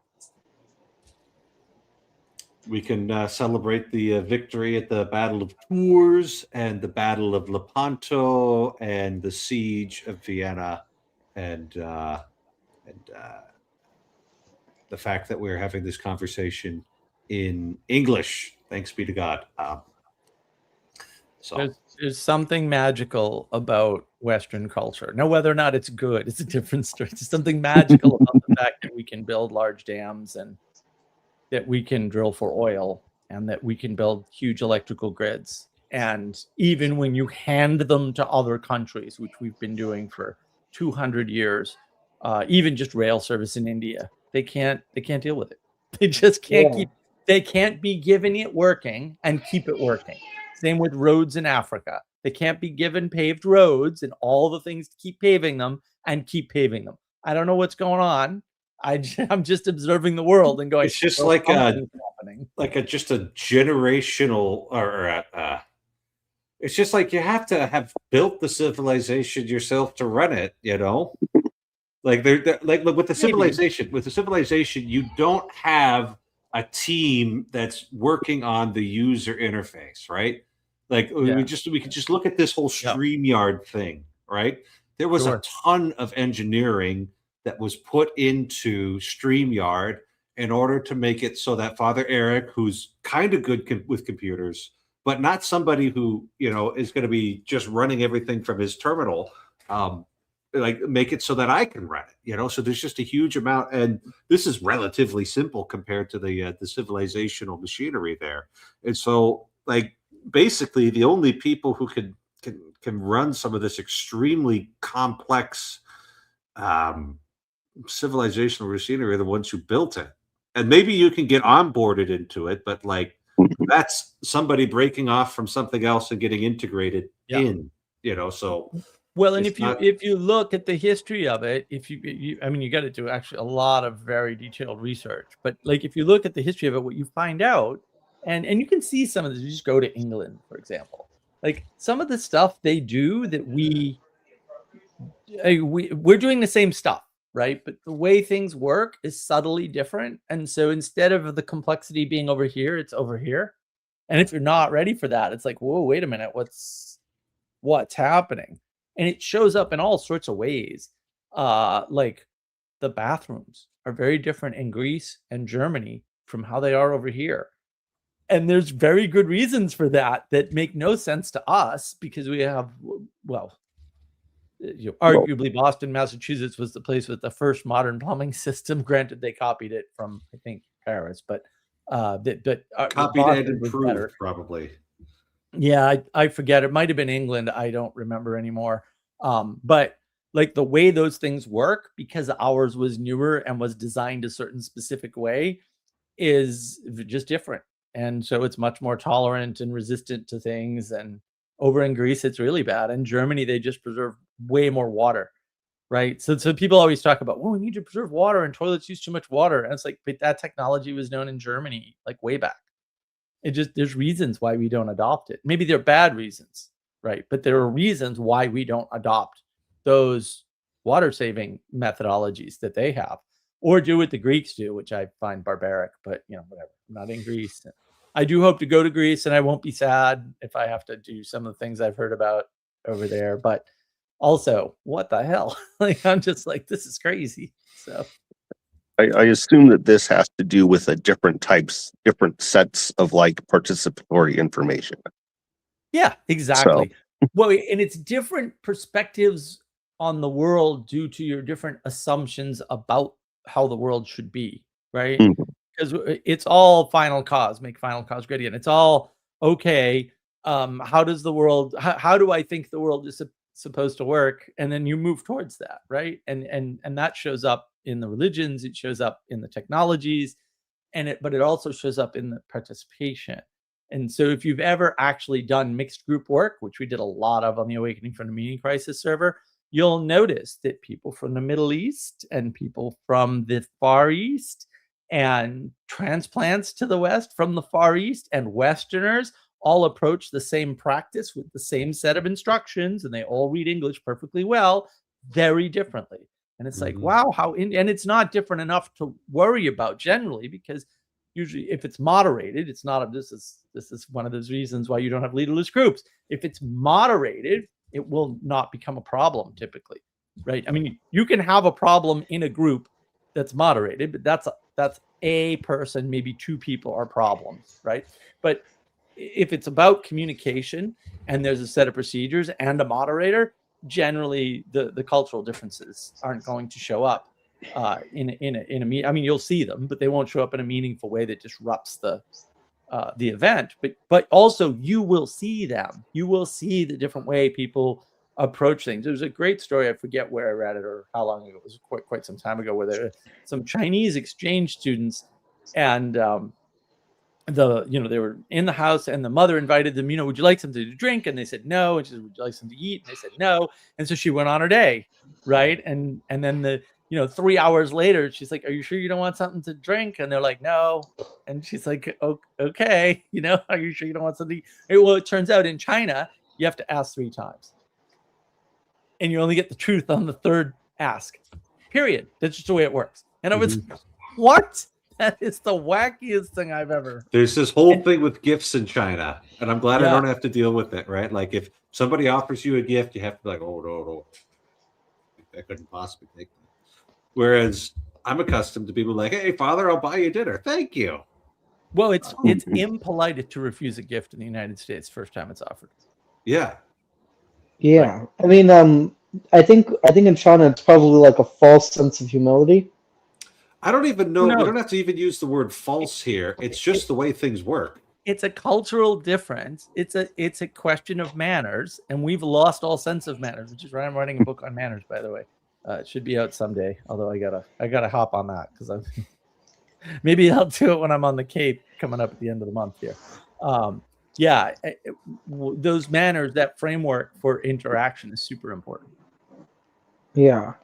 We can celebrate the victory at the Battle of Tours and the Battle of Lepanto and the Siege of Vienna, and the fact that we're having this conversation in English. Thanks be to God. There's something magical about Western culture. Now, whether or not it's good, it's a different story. There's something magical about the fact that we can build large dams and that we can drill for oil and that we can build huge electrical grids. And even when you hand them to other countries, which we've been doing for 200 years, even just rail service in India, they can't deal with it. They just can't they can't be given it working and keep it working. Same with roads in Africa. They can't be given paved roads and all the things to keep paving them and keep paving them. I don't know what's going on. I'm just observing the world and going. It's just like just a generational, or it's just like you have to have built the civilization yourself to run it. You know, Like they're like with the Maybe. civilization, you don't have a team that's working on the user interface, right? Like Yeah. we could just look at this whole Yeah. StreamYard thing, right? There was a Sure. ton of engineering that was put into StreamYard in order to make it so that Father Eric, who's kind of good with computers, but not somebody who, you know, is going to be just running everything from his terminal, like make it so that I can run it, you know. So there's just a huge amount, and this is relatively simple compared to the civilizational machinery there. And so, like, basically, the only people who can run some of this extremely complex civilizational machinery are the ones who built it. And maybe you can get onboarded into it, but like that's somebody breaking off from something else and getting integrated in, you know. So well, and it's if you look at the history of it, if you I mean, you got to do actually a lot of very detailed research, but like if you look at the history of it, what you find out, and you can see some of this, you just go to England, for example, like some of the stuff they do that we're doing the same stuff, right? But the way things work is subtly different. And so instead of the complexity being over here, it's over here. And if you're not ready for that, it's like, whoa, wait a minute, what's happening? And it shows up in all sorts of ways. Like the bathrooms are very different in Greece and Germany from how they are over here. And there's very good reasons for that make no sense to us because we have, well, arguably Boston, Massachusetts was the place with the first modern plumbing system. Granted, they copied it from, I think, Paris, but copied Boston and improved probably. Yeah, I forget. It might have been England. I don't remember anymore. But like the way those things work, because ours was newer and was designed a certain specific way, is just different. And so it's much more tolerant and resistant to things. And over in Greece, it's really bad. In Germany, they just preserve way more water, right? So people always talk about, well, we need to preserve water and toilets use too much water. And it's like, but that technology was known in Germany like way back. There's reasons why we don't adopt it. Maybe they're bad reasons, right? But there are reasons why we don't adopt those water saving methodologies that they have, or do what the Greeks do, which I find barbaric, but you know, whatever. I'm not in Greece. I do hope to go to Greece, and I won't be sad if I have to do some of the things I've heard about over there. But also, what the hell? Like, I'm just like, this is crazy. So I assume that this has to do with different sets of like participatory information. Yeah, exactly. Well, and it's different perspectives on the world due to your different assumptions about how the world should be, right? Because it's all final cause, make final cause gradient. It's all okay. How does the world? How do I think the world is supposed to work? And then you move towards that, right? And that shows up in the religions. It shows up in the technologies, but it also shows up in the participation. And so if you've ever actually done mixed group work, which we did a lot of on the Awakening from the Meaning Crisis server, you'll notice that people from the Middle East and people from the Far East and transplants to the West from the Far East and Westerners all approach the same practice with the same set of instructions, and they all read English perfectly well, very differently. And it's like, wow, and it's not different enough to worry about generally, because usually if it's moderated, it's not this is one of those reasons why you don't have leaderless groups. If it's moderated, it will not become a problem typically, right? I mean, you can have a problem in a group that's moderated, but that's a person, maybe two people are problems, right? But if it's about communication and there's a set of procedures and a moderator, generally the cultural differences aren't going to show up in a meeting. I mean, you'll see them, but they won't show up in a meaningful way that disrupts the event. But also you will see them. You will see the different way people approach things. There's a great story. I forget where I read it or how long ago. It was quite some time ago, where there were some Chinese exchange students, and they were in the house, and the mother invited them, would you like something to drink? And they said no. And she said, would you like something to eat? And they said no. And so she went on her day, right? And then 3 hours later, she's like, are you sure you don't want something to drink? And they're like, no. And she's like, okay, are you sure you don't want something? Well, it turns out in China, you have to ask 3 times, and you only get the truth on the third ask. Period. That's just the way it works. And I was, what? That is the wackiest thing I've ever. There's this whole thing with gifts in China, and I'm glad I Yeah. don't have to deal with it, right? Like if somebody offers you a gift, you have to be like, oh, no. I couldn't possibly take that. Whereas I'm accustomed to people like, hey, Father, I'll buy you dinner. Thank you. Well, it's impolite to refuse a gift in the United States first time it's offered. Yeah. Yeah, I mean, I think in China it's probably like a false sense of humility. I don't even know. Who We knows? don't have to even use the word false here. It's just the way things work. It's a cultural difference. It's a question of manners, and we've lost all sense of manners, which is why I'm writing a book on manners, by the way. It should be out someday, although I gotta hop on that because I'm maybe I'll do it when I'm on the Cape coming up at the end of the month here. Those manners, that framework for interaction is super important. Yeah.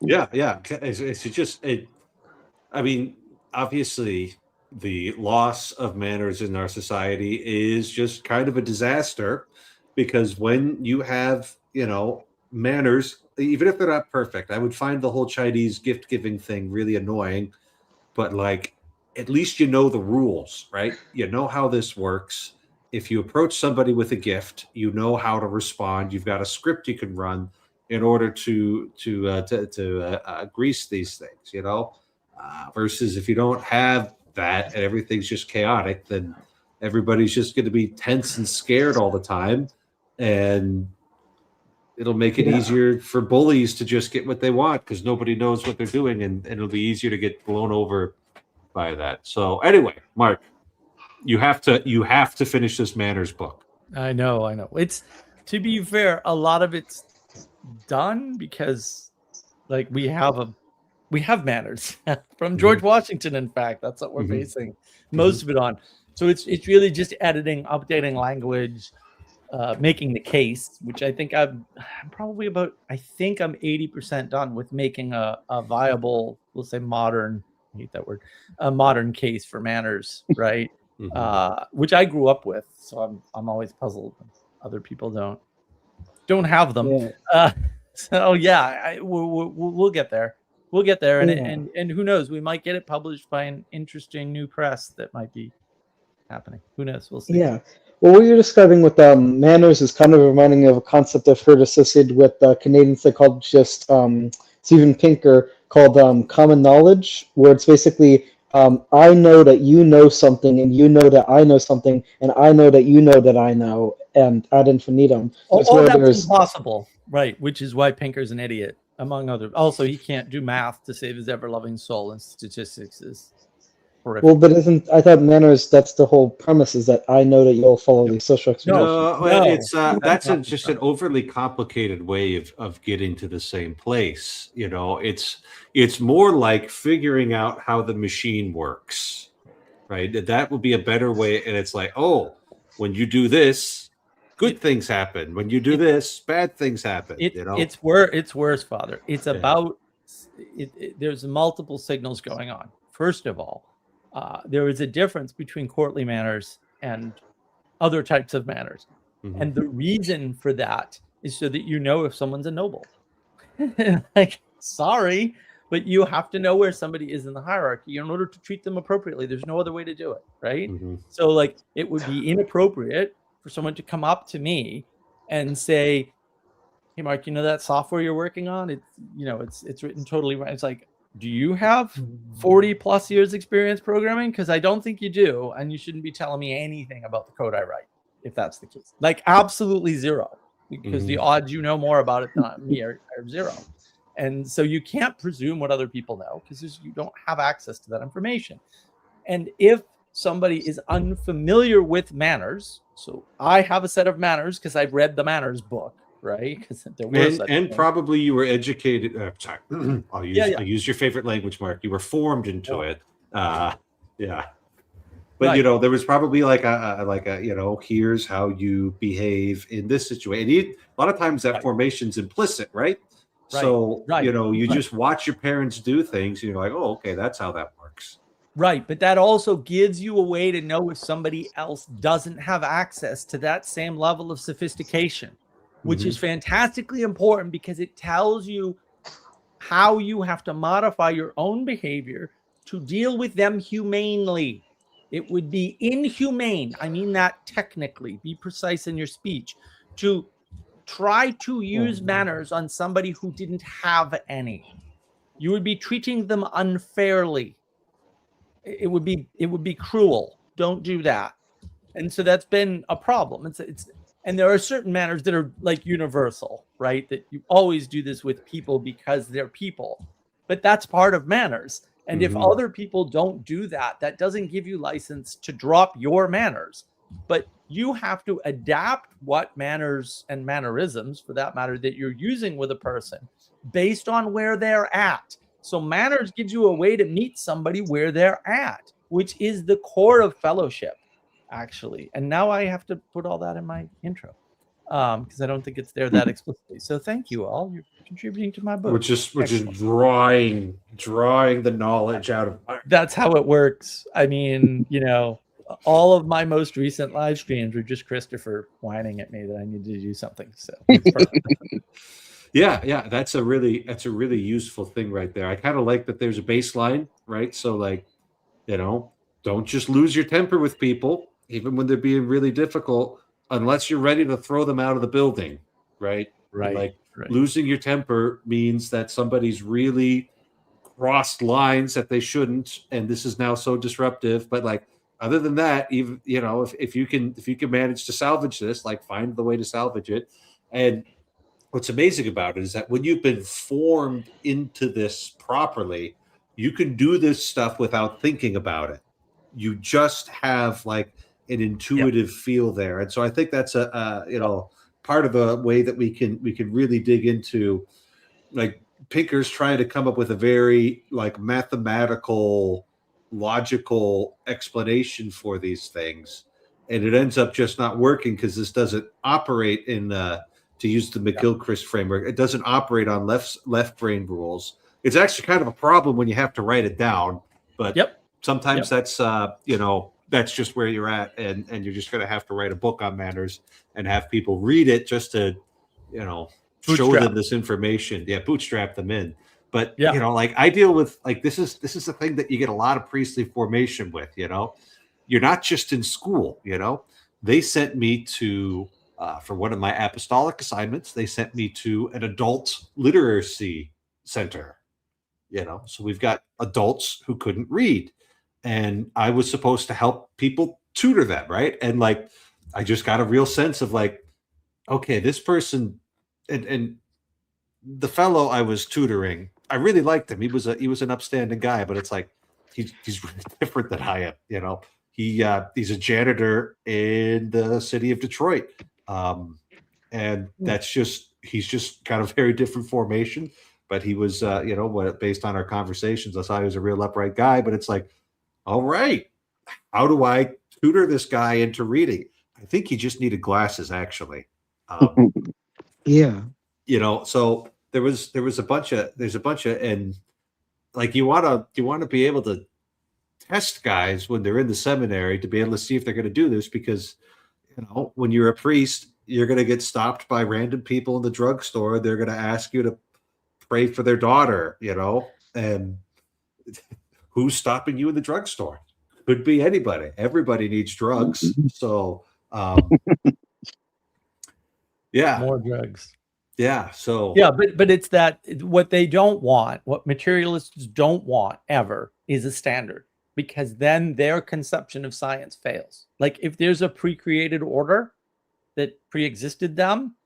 Yeah. It's just I mean, obviously, the loss of manners in our society is just kind of a disaster because when you have, manners, even if they're not perfect, I would find the whole Chinese gift giving thing really annoying. But like, at least you know the rules, right? You know how this works. If you approach somebody with a gift, you know how to respond. You've got a script you can run in order to grease these things, versus if you don't have that and everything's just chaotic, then everybody's just going to be tense and scared all the time, and it'll make it easier for bullies to just get what they want because nobody knows what they're doing, and it'll be easier to get blown over by that. So anyway, Mark, you have to finish this manners book. I know. It's, to be fair, a lot of it's done because like we have manners from George Washington. In fact, that's what we're basing most of it on. So it's really just editing, updating language, making the case, which I think I'm probably about. I think I'm 80% done with making a viable, we'll say modern. I hate that word. A modern case for manners, right? Which I grew up with, so I'm always puzzled. Other people don't have them. Yeah. So yeah, we'll get there. We'll get there, and who knows? We might get it published by an interesting new press that might be happening. Who knows? We'll see. Yeah. Well, what you're describing with manners is kind of reminding me of a concept I've heard associated with Canadian psychologist Steven Pinker called common knowledge, where it's basically I know that you know something, and you know that I know something, and I know that you know that I know, and ad infinitum. All that's impossible, right? Which is why Pinker's an idiot, among others. Also, he can't do math to save his ever-loving soul, and statistics is horrific. Well, but I thought manners, that's the whole premise, is that I know that you'll follow these social expectations. No, it's that's just an overly complicated way of getting to the same place. It's more like figuring out how the machine works, right? That would be a better way. And it's like, oh, when you do this, good things happen. When you do this, bad things happen. It's worse, Father. It's about there's multiple signals going on. First of all, there is a difference between courtly manners and other types of manners. And the reason for that is so that you know if someone's a noble. Like, sorry, but you have to know where somebody is in the hierarchy in order to treat them appropriately. There's no other way to do it, right? So, like, it would be inappropriate for someone to come up to me and say, hey, Mark, that software you're working on? It's written totally right. It's like, do you have 40 plus years experience programming? Because I don't think you do. And you shouldn't be telling me anything about the code I write, if that's the case. Like, absolutely zero, because the odds you know more about it than me are zero. And so you can't presume what other people know because you don't have access to that information. And if somebody is unfamiliar with manners, so I have a set of manners because I've read the manners book, right? Because and probably you were educated. Sorry, I'll use your favorite language, Mark. You were formed into it. But right. There was probably like a here's how you behave in this situation. A lot of times that formation's implicit, right? So you just watch your parents do things, and you're like, oh, okay, that's how that works. Right, but that also gives you a way to know if somebody else doesn't have access to that same level of sophistication, which is fantastically important because it tells you how you have to modify your own behavior to deal with them humanely. It would be inhumane, I mean that technically, be precise in your speech, to try to use manners on somebody who didn't have any. You would be treating them unfairly. It would be cruel. Don't do that. And so that's been a problem. And there are certain manners that are like universal, right? That you always do this with people because they're people. But that's part of manners. And if other people don't do that, that doesn't give you license to drop your manners. But you have to adapt what manners and mannerisms, for that matter, that you're using with a person based on where they're at. So manners gives you a way to meet somebody where they're at, which is the core of fellowship, actually. And now I have to put all that in my intro because I don't think it's there that explicitly. So thank you all. You're contributing to my book. Which is drawing the knowledge out of. That's how it works. I mean, all of my most recent live streams were just Christopher whining at me that I needed to do something. So it's perfect. Yeah, that's a really useful thing right there. I kind of like that there's a baseline, right? So like, don't just lose your temper with people, even when they're being really difficult, unless you're ready to throw them out of the building, right? Right. Like losing your temper means that somebody's really crossed lines that they shouldn't, and this is now so disruptive. But like, other than that, even if you can manage to salvage this, like find the way to salvage it. And what's amazing about it is that when you've been formed into this properly, you can do this stuff without thinking about it. You just have like an intuitive feel there. And so I think that's part of a way that we can really dig into, like Pinker's trying to come up with a very like mathematical, logical explanation for these things. And it ends up just not working because this doesn't operate in to use the McGilchrist framework, it doesn't operate on left brain rules. It's actually kind of a problem when you have to write it down, but sometimes that's that's just where you're at, and you're just going to have to write a book on manners and have people read it just to show them this information. Bootstrap them in. But like I deal with like this is the thing that you get a lot of priestly formation with. You're not just in school. They sent me to for one of my apostolic assignments, they sent me to an adult literacy center. So we've got adults who couldn't read, and I was supposed to help people tutor them, right? And like, I just got a real sense of like, okay, this person and the fellow I was tutoring, I really liked him. He was an upstanding guy, but it's like he's really different than I am. He's a janitor in the city of Detroit. And he's just kind of very different formation, but he was, based on our conversations, I thought he was a real upright guy, but it's like, all right, how do I tutor this guy into reading? I think he just needed glasses, actually. So there's a bunch of, and like, you want to be able to test guys when they're in the seminary to be able to see if they're going to do this, because when you're a priest, you're going to get stopped by random people in the drugstore. They're going to ask you to pray for their daughter, and who's stopping you in the drugstore? Could be anybody. Everybody needs drugs. So, more drugs. Yeah. So, but it's that what they don't want, what materialists don't want ever, is a standard, because then their conception of science fails. Like, if there's a pre-created order that pre-existed them,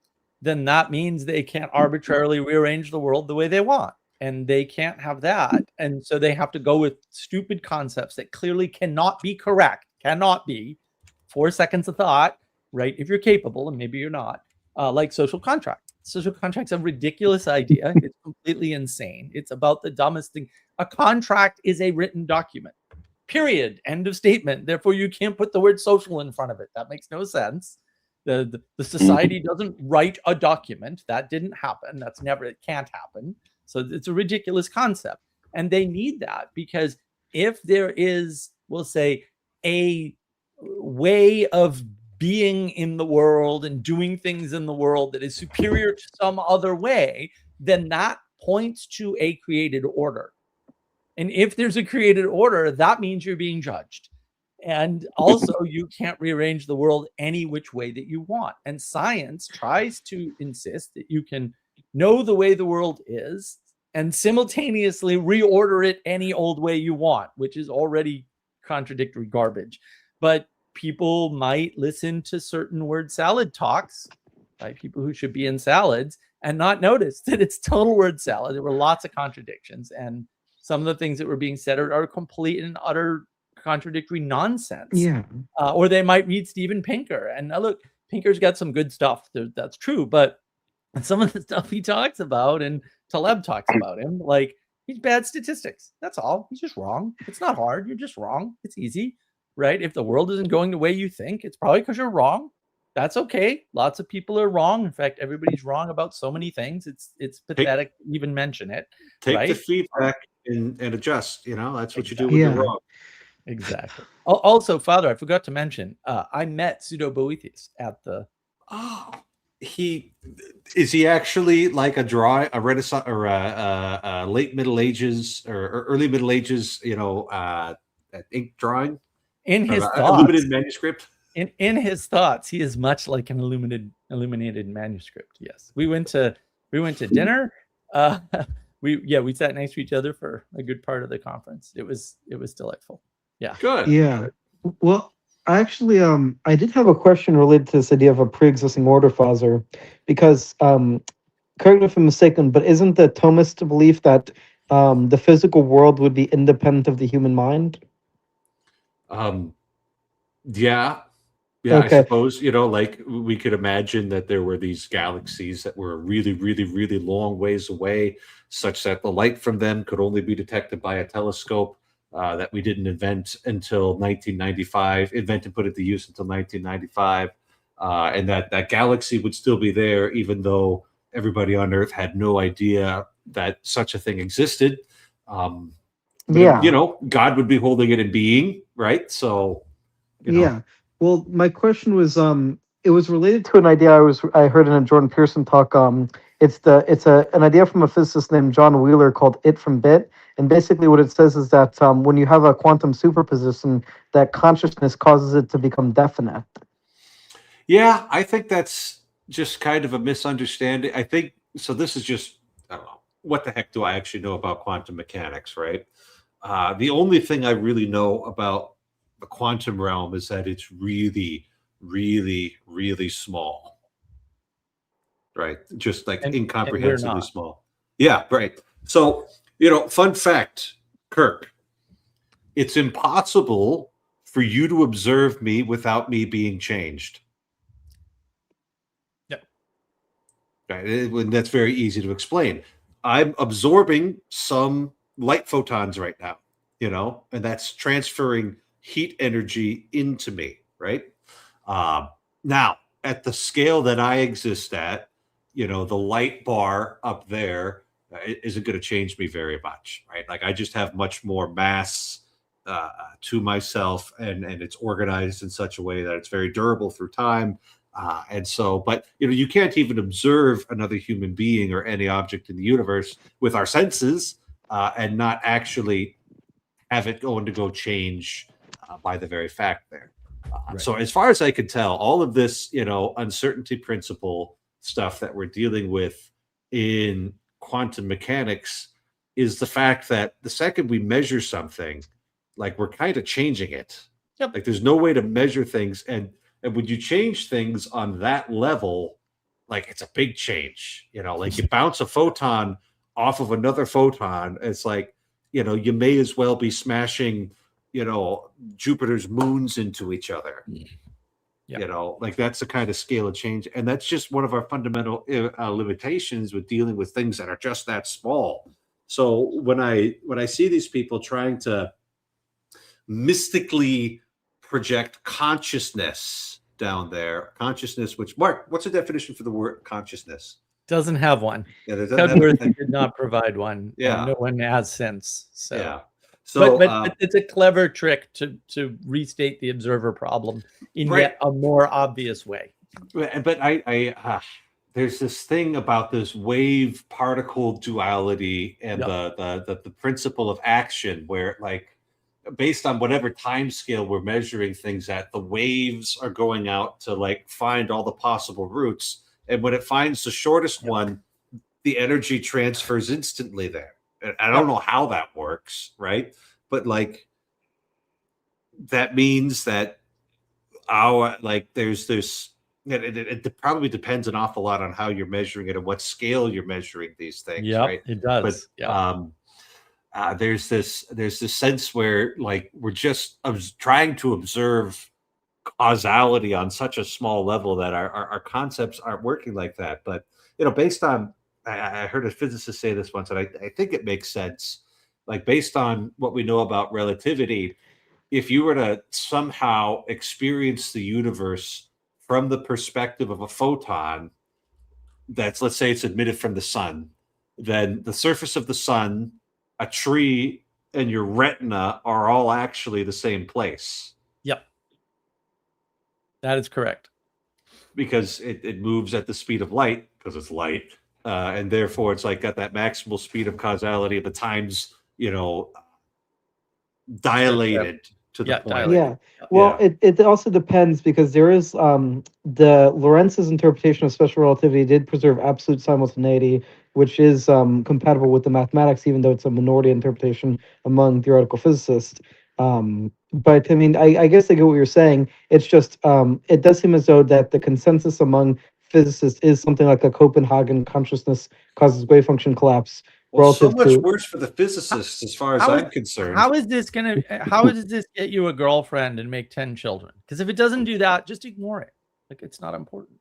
then that means they can't arbitrarily rearrange the world the way they want, and they can't have that. And so they have to go with stupid concepts that clearly cannot be correct, cannot be 4 seconds of thought, right? If you're capable, and maybe you're not, like social contract. Social contract's a ridiculous idea. It's completely insane. It's about the dumbest thing. A contract is a written document. Period. End of statement. Therefore, you can't put the word social in front of it. That makes no sense. The society doesn't write a document. That didn't happen. It can't happen. So it's a ridiculous concept. And they need that, because if there is, we'll say, a way of being in the world and doing things in the world that is superior to some other way, then that points to a created order. And if there's a created order, that means you're being judged. And also, you can't rearrange the world any which way that you want. And science tries to insist that you can know the way the world is and simultaneously reorder it any old way you want, which is already contradictory garbage. But people might listen to certain word salad talks by people who should be in salads and not notice that it's total word salad. There were lots of contradictions, and some of the things that were being said are complete and utter contradictory nonsense. Yeah. Or they might read Steven Pinker. And look, Pinker's got some good stuff. That's true. But some of the stuff he talks about, and Taleb talks about him, like, he's bad statistics. That's all. He's just wrong. It's not hard. You're just wrong. It's easy, right? If the world isn't going the way you think, it's probably because you're wrong. That's okay. Lots of people are wrong. In fact, everybody's wrong about so many things. It's pathetic to even mention it. Take right? the feedback and adjust. That's what you do when you're wrong. Exactly. Also, Father, I forgot to mention, I met Pseudo Boethius at the. Oh, is he actually like a Renaissance or a late Middle Ages or early Middle Ages? Ink drawing In his thoughts, illuminated manuscript. In his thoughts, he is much like an illuminated manuscript. Yes, we went to dinner. We sat next to each other for a good part of the conference. It was delightful. Yeah. Good. Yeah. Well, actually, I did have a question related to this idea of a pre-existing order, Father, because correct me if I'm mistaken, but isn't the Thomist belief that the physical world would be independent of the human mind? Yeah. Okay. I suppose, like we could imagine that there were these galaxies that were really, really, really long ways away, such that the light from them could only be detected by a telescope that we didn't invent until 1995, invent and put it to use until 1995, and that galaxy would still be there, even though everybody on Earth had no idea that such a thing existed. God would be holding it in being, right? So, Yeah. Well, my question was, it was related to an idea I heard in a Jordan Peterson talk. It's an idea from a physicist named John Wheeler called "It from Bit," and basically what it says is that when you have a quantum superposition, that consciousness causes it to become definite. Yeah, I think that's just kind of a misunderstanding. I think so. This is just, I don't know, what the heck do I actually know about quantum mechanics, right? The only thing I really know about the quantum realm is that it's really, really, really small, right? Just like incomprehensibly small. Yeah, right. So, fun fact, Kirk, it's impossible for you to observe me without me being changed. Yep. Right. And that's very easy to explain. I'm absorbing some light photons right now, and that's transferring heat energy into me, right? Now, at the scale that I exist at, the light bar up there isn't going to change me very much, right? Like I just have much more mass to myself, and it's organized in such a way that it's very durable through time. And so, but you can't even observe another human being or any object in the universe with our senses and not actually have it go change by the very fact there. Right. So as far as I can tell, all of this, uncertainty principle stuff that we're dealing with in quantum mechanics is the fact that the second we measure something, like we're kind of changing it. Yep. Like there's no way to measure things. And when you change things on that level, like it's a big change, like you bounce a photon off of another photon. It's like, you may as well be smashing, Jupiter's moons into each other. Yep. Like that's the kind of scale of change. And that's just one of our fundamental limitations with dealing with things that are just that small. So when I see these people trying to mystically project consciousness down there, which, Mark, what's the definition for the word consciousness? Doesn't have one. Yeah, Cudworthy did not provide one. Yeah. No one has since. So. Yeah. So, but it's a clever trick to restate the observer problem in yet a more obvious way. But there's this thing about this wave particle duality and Yep. the principle of action, where like based on whatever time scale we're measuring things at, the waves are going out to like find all the possible routes, and when it finds the shortest Yep. one, the energy transfers instantly there. And I don't know how that works, right? But like that means that our like it probably depends an awful lot on how you're measuring it and what scale you're measuring these things, Yep, right? it But does. Yep. there's this sense where like we're just trying to observe causality on such a small level that our concepts aren't working like that. But based on I heard a physicist say this once, and I think it makes sense. Like based on what we know about relativity, if you were to somehow experience the universe from the perspective of a photon that's, let's say it's emitted from the sun, then the surface of the sun, a tree, and your retina are all actually the same place. Yep. That is correct. Because it moves at the speed of light, because it's light. And therefore it's like got that maximal speed of causality at the times, dilated to the Yeah, point. dilated. Yeah. Well, it also depends because there is the Lorentz's interpretation of special relativity did preserve absolute simultaneity, which is compatible with the mathematics, even though it's a minority interpretation among theoretical physicists. But I mean, I guess I get what you're saying. It's just it does seem as though that the consensus among physicists is something like a Copenhagen consciousness causes wave function collapse. Well, so relative much to worse for the physicists, as far as How I'm is- concerned. How does this get you a girlfriend and make 10 children? Because if it doesn't do that, just ignore it. Like it's not important.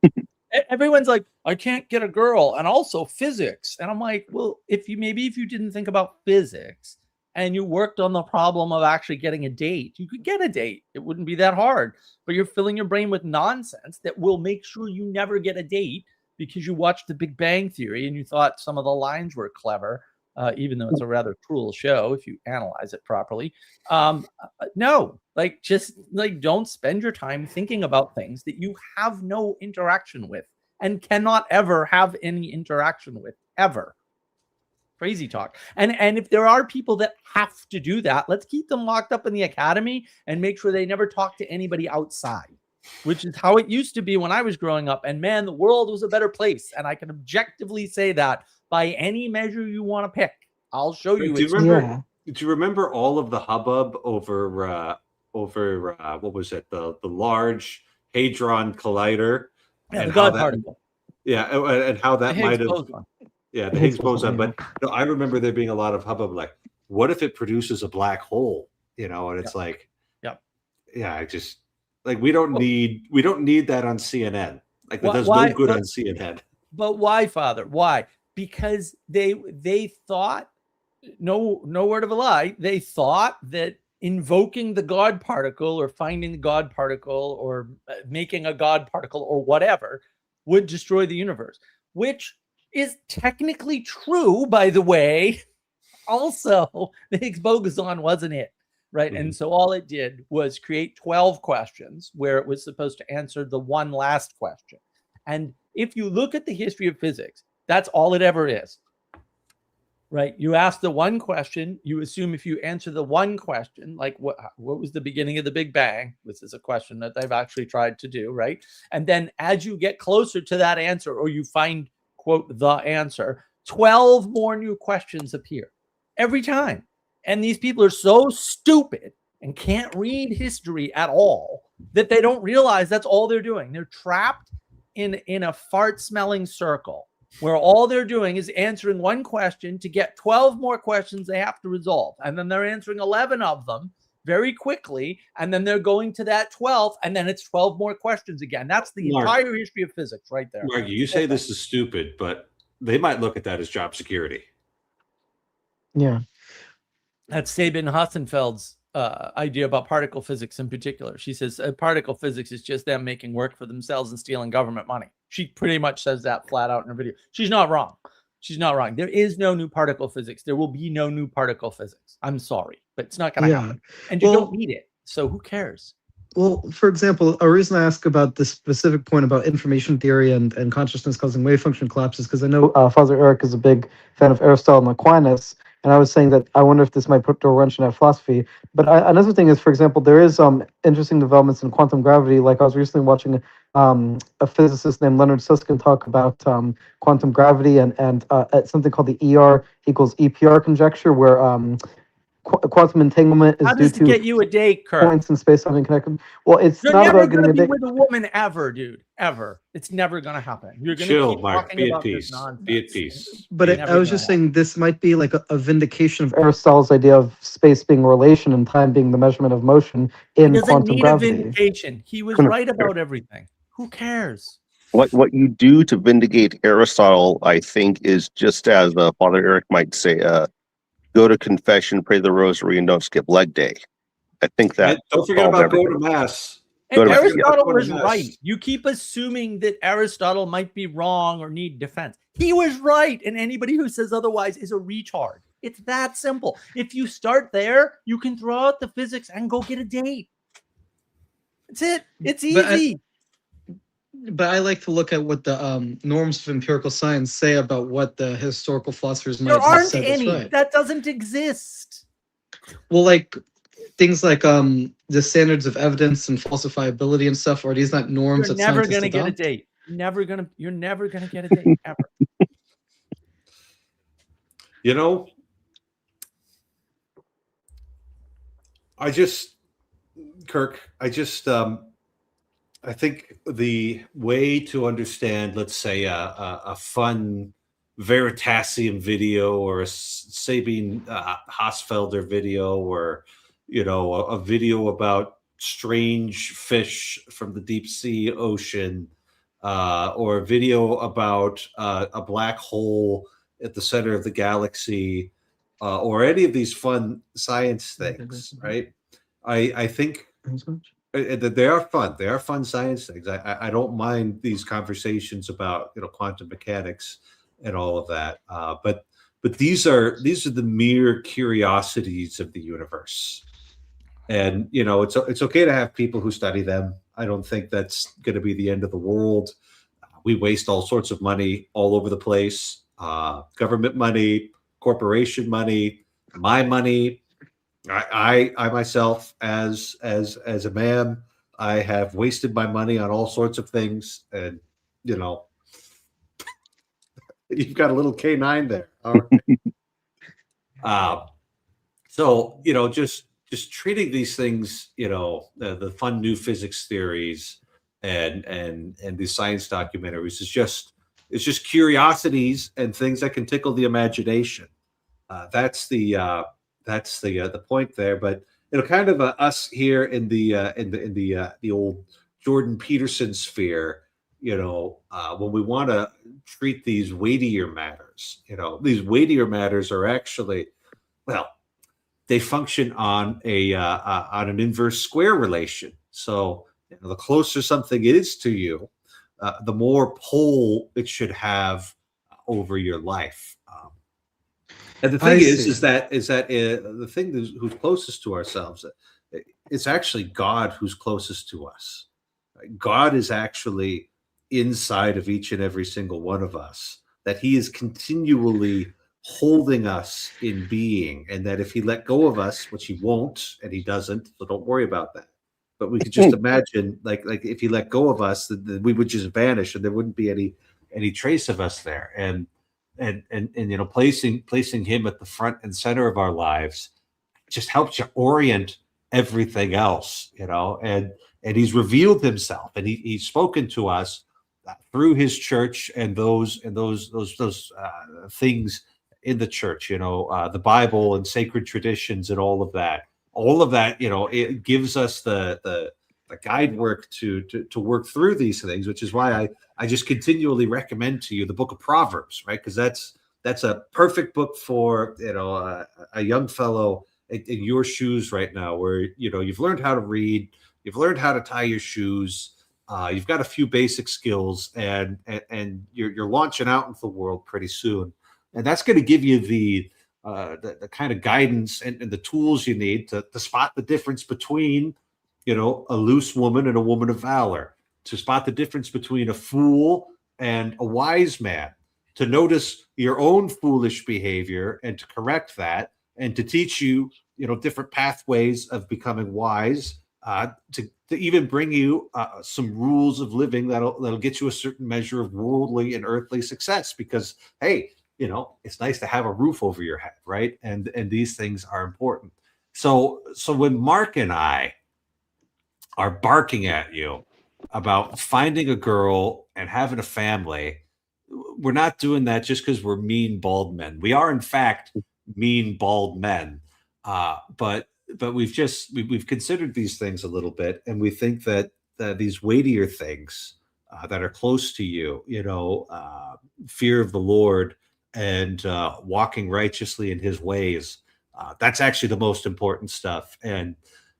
Everyone's like, I can't get a girl, and also physics. And I'm like, well, if you didn't think about physics and you worked on the problem of actually getting a date, you could get a date. It wouldn't be that hard. But you're filling your brain with nonsense that will make sure you never get a date because you watched The Big Bang Theory and you thought some of the lines were clever. Even though it's a rather cruel show if you analyze it properly. No, just don't spend your time thinking about things that you have no interaction with and cannot ever have any interaction with, ever. Crazy talk. And if there are people that have to do that, let's keep them locked up in the academy and make sure they never talk to anybody outside, which is how it used to be when I was growing up. And man, the world was a better place. And I can objectively say that by any measure you want to pick. I'll show you. Do you remember all of the hubbub over what was it, the Large Hadron Collider? Yeah, and the God particle. Yeah, and how that might have. Yeah, the Higgs boson. But I remember there being a lot of hubbub, like, what if it produces a black hole? And it's like, I just like we don't need that on CNN. Like that does no good on CNN. But why, Father? Why? Because they thought, no word of a lie, they thought that invoking the God particle or finding the God particle or making a God particle or whatever would destroy the universe, which is technically true, by the way. Also, the Higgs boson wasn't it, right? Mm-hmm. And so all it did was create 12 questions where it was supposed to answer the one last question. And if you look at the history of physics, that's all it ever is, right? You ask the one question, you assume if you answer the one question, like what was the beginning of the Big Bang? This is a question that they've actually tried to do, right? And then as you get closer to that answer, or you find, quote, the answer, 12 more new questions appear every time. And these people are so stupid and can't read history at all that they don't realize that's all they're doing. They're trapped in a fart-smelling circle where all they're doing is answering one question to get 12 more questions they have to resolve. And then they're answering 11 of them very quickly, and then they're going to that 12th, and then it's 12 more questions again. That's the entire history of physics right there. Mark, you say this is stupid, but they might look at that as job security. Yeah. That's Sabine Hassenfeld's idea about particle physics in particular. She says particle physics is just them making work for themselves and stealing government money. She pretty much says that flat out in her video. She's not wrong. She's not wrong. There is no new particle physics. There will be no new particle physics. I'm sorry, but it's not going to happen. And you don't need it. So who cares? Well, for example, a reason I ask about this specific point about information theory and consciousness causing wave function collapses, because I know Father Eric is a big fan of Aristotle and Aquinas, and I was saying that I wonder if this might put a wrench in that philosophy. But another thing is, for example, there is interesting developments in quantum gravity. Like I was recently watching a physicist named Leonard Susskind talk about quantum gravity and something called the ER equals EPR conjecture, where quantum entanglement is How due does it to get you a date, Kirk? points in space having connected. Well, it's You're not never about going getting to a be date. with a woman ever, dude. Ever. It's never going to happen. You're going to Chill, keep Mark. talking Be at about this peace. nonsense. Be at peace. But Be It's at I never was gonna just saying this might be like a vindication of Aristotle's idea of space being relation and time being the measurement of motion He in doesn't quantum need gravity. a vindication. He was Couldn't- right about everything. Who cares? What you do to vindicate Aristotle, I think, is just as Father Eric might say, go to confession, pray the rosary, and don't skip leg day. I think that And don't forget solves about everything. going to mass. Go And to- Aristotle yeah. was right. You keep assuming that Aristotle might be wrong or need defense. He was right, and anybody who says otherwise is a retard. It's that simple. If you start there, you can throw out the physics and go get a date. That's it. It's But easy. But I like to look at what the norms of empirical science say about what the historical philosophers might There have aren't said is any. right. That doesn't exist. Well, like things like the standards of evidence and falsifiability and stuff. Are these not norms You're that never scientists going to get a adopt? date. You're never going to get a date ever. You know, Kirk, I think the way to understand, let's say, a fun Veritasium video or a Sabine Hausfelder video, or a video about strange fish from the deep sea ocean, or a video about a black hole at the center of the galaxy, or any of these fun science things, right? I think that they are fun. They are fun science things. I don't mind these conversations about quantum mechanics and all of that. But these are the mere curiosities of the universe, and it's okay to have people who study them. I don't think that's going to be the end of the world. We waste all sorts of money all over the place. Government money, corporation money, my money. I myself, as a man, I have wasted my money on all sorts of things, and you've got a little K9 there. All right. So just treating these things, the fun new physics theories and the science documentaries it's just curiosities and things that can tickle the imagination. That's the point there. But kind of us here in the old Jordan Peterson sphere, when we want to treat these weightier matters, these weightier matters are actually, well, they function on on an inverse square relation. So the closer something is to you, the more pull it should have over your life. And the thing is that the thing who's closest to ourselves, it's actually God who's closest to us. God is actually inside of each and every single one of us, that he is continually holding us in being, and that if he let go of us, which he won't, and he doesn't, so don't worry about that. But we could just imagine, like if he let go of us, then we would just vanish, and there wouldn't be any trace of us there. And placing him at the front and center of our lives just helps you orient everything else, and he's revealed himself, and he's spoken to us through his church and those things in the church, the Bible and sacred traditions and all of that, it gives us the guide work to work through these things, which is why I just continually recommend to you the book of Proverbs, right? Because that's a perfect book for a young fellow in your shoes right now, where you've learned how to read, you've learned how to tie your shoes, you've got a few basic skills, and you're launching out into the world pretty soon, and that's going to give you the kind of guidance and the tools you need to spot the difference between a loose woman and a woman of valor, to spot the difference between a fool and a wise man, to notice your own foolish behavior and to correct that, and to teach you, different pathways of becoming wise, to even bring you some rules of living that'll get you a certain measure of worldly and earthly success. Because hey, it's nice to have a roof over your head, right? And these things are important. So when Mark and I are barking at you about finding a girl and having a family, we're not doing that just because we're mean bald men. We are in fact mean bald men, but we've considered these things a little bit, and we think that these weightier things that are close to you, fear of the Lord and walking righteously in His ways, that's actually the most important stuff. And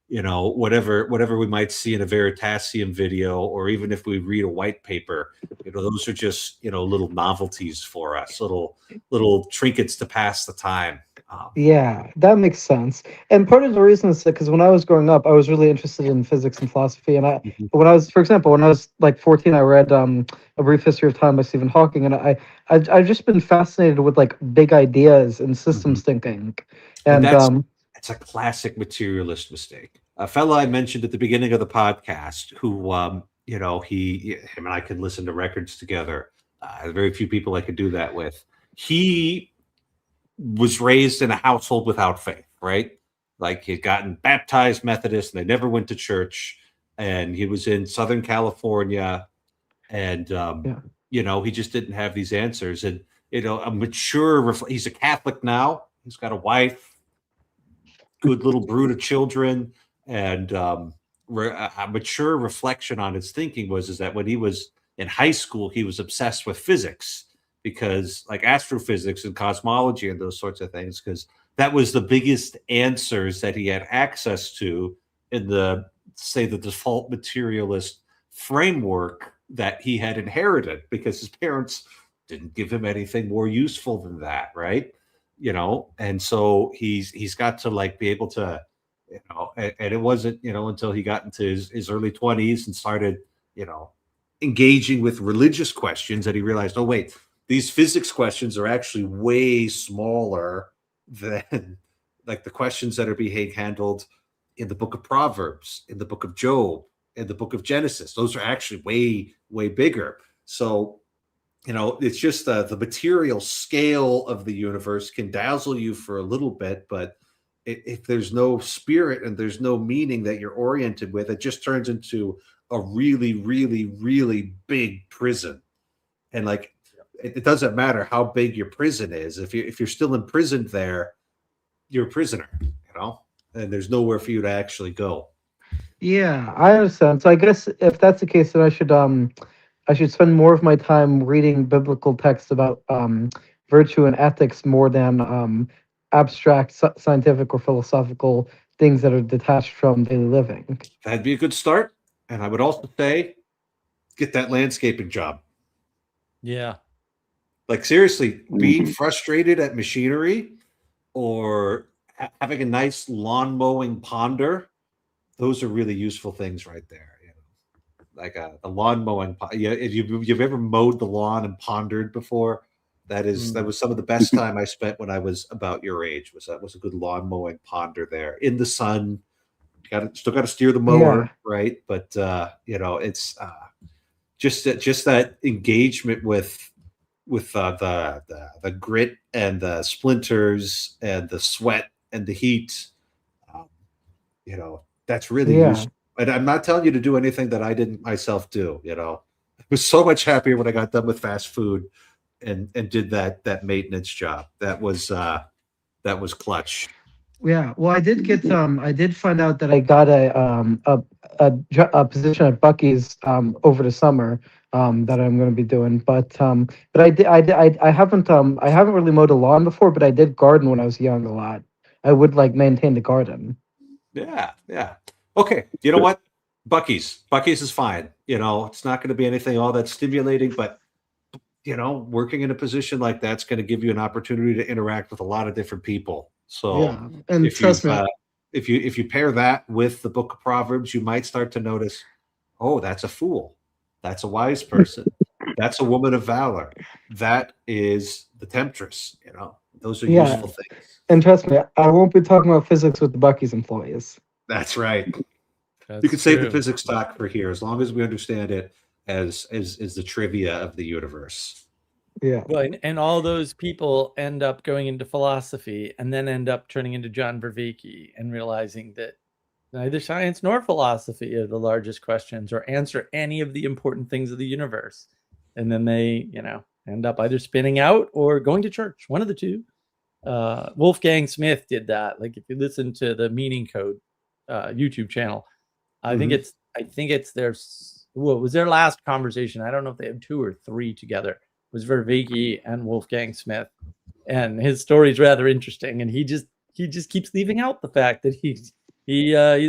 whatever we might see in a Veritasium video, or even if we read a white paper, those are just little novelties for us, little trinkets to pass the time. Yeah, that makes sense. And part of the reason is because when I was growing up, I was really interested in physics and philosophy. And Mhm. for example, when I was like 14, I read A Brief History of Time by Stephen Hawking, and I've just been fascinated with like big ideas and systems thinking. And And it's a classic materialist mistake. A fellow I mentioned at the beginning of the podcast, who him and I could listen to records together. Very few people I could do that with. He was raised in a household without faith, right? Like, he'd gotten baptized Methodist and they never went to church. And he was in Southern California, and yeah, he just didn't have these answers. And a mature, he's a Catholic now. He's got a wife, good little brood of children, and a mature reflection on his thinking is that when he was in high school, he was obsessed with physics, because like astrophysics and cosmology and those sorts of things, because that was the biggest answers that he had access to in the default materialist framework that he had inherited, because his parents didn't give him anything more useful than that, right? And so he's got to like be able to, and it wasn't until he got into his early 20s and started engaging with religious questions that he realized, oh wait, these physics questions are actually way smaller than like the questions that are being handled in the book of Proverbs, in the book of Job, in the book of Genesis. Those are actually way bigger. So it's just the material scale of the universe can dazzle you for a little bit, but if there's no spirit and there's no meaning that you're oriented with, it just turns into a really big prison. And like, it doesn't matter how big your prison is. If you're still imprisoned there, you're a prisoner, and there's nowhere for you to actually go. yeah, I understand. So I guess if that's the case, then I should spend more of my time reading biblical texts about virtue and ethics more than abstract scientific or philosophical things that are detached from daily living. That'd be a good start. And I would also say, get that landscaping job. Yeah. Like, seriously, being Mhm. frustrated at machinery, or having a nice lawn mowing ponder, those are really useful things right there. Like the lawn mowing. Yeah, if you've ever mowed the lawn and pondered before, that was some of the best time I spent when I was about your age. That was a good lawn mowing ponder there in the sun. Still got to steer the mower, Yeah, right? But it's just that engagement with the grit and the splinters and the sweat and the heat. Um, that's really yeah. useful. And I'm not telling you to do anything that I didn't myself do. I was so much happier when I got done with fast food and did that maintenance job. That was clutch. Yeah, well, I did find out that I got a position at Bucky's over the summer that I'm going to be doing, but I haven't really mowed a lawn before, but I did garden when I was young a lot. I would like maintain the garden. Yeah, yeah. Okay, you know what? Bucky's is fine. It's not going to be anything all that stimulating, but working in a position like that's going to give you an opportunity to interact with a lot of different people. So Yeah, and if trust you've me, if you pair that with the Book of Proverbs, you might start to notice, oh, that's a fool, that's a wise person, that's a woman of valor, that is the temptress. Those are Yeah. useful things. And trust me, I won't be talking about physics with the Bucky's employees. That's right. That's You can save the true. physics talk for here as long as we understand it as the trivia of the universe. Yeah. Well, and all those people end up going into philosophy and then end up turning into John Vervaeke and realizing that neither science nor philosophy are the largest questions or answer any of the important things of the universe. And then they, end up either spinning out or going to church, one of the two. Wolfgang Smith did that. Like if you listen to the Meaning Code YouTube channel, I think it's their, well, it was their last conversation. I don't know if they have 2 or 3 together. It was Vervaeke and Wolfgang Smith, and his story is rather interesting. And he just keeps leaving out the fact that he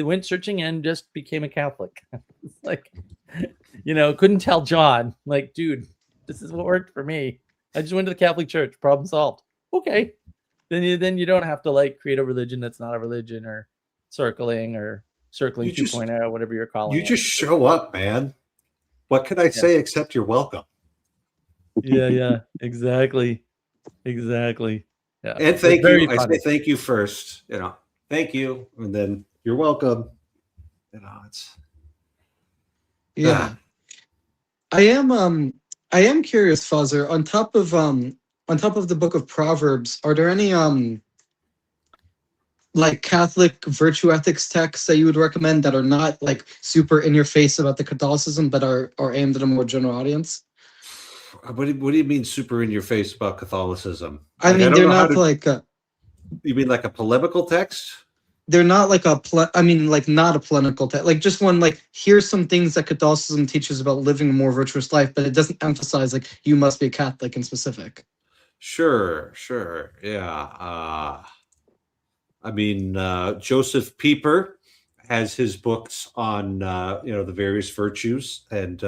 went searching and just became a Catholic. It's like, couldn't tell John, like, dude, this is what worked for me. I just went to the Catholic Church. Problem solved. Okay, then you don't have to like create a religion that's not a religion, or circling 2.0, whatever you're calling it. You just show up, man. What can I say except you're welcome? Yeah, exactly. Yeah. And thank Very you. I funny. say thank you first. Thank you, and then you're welcome. It's Yeah. I am curious, Fuzzer, on top of the Book of Proverbs, are there any like Catholic virtue ethics texts that you would recommend that are not like super in your face about the Catholicism, but are aimed at a more general audience? What do you mean super in your face about Catholicism? I mean, don't they're know how not to. like You mean like a polemical text? they're not like not a polemical text. Like just one, like, here's some things that Catholicism teaches about living a more virtuous life, but it doesn't emphasize like you must be a Catholic in specific. Sure. Yeah. I mean, Joseph Pieper has his books on the various virtues, and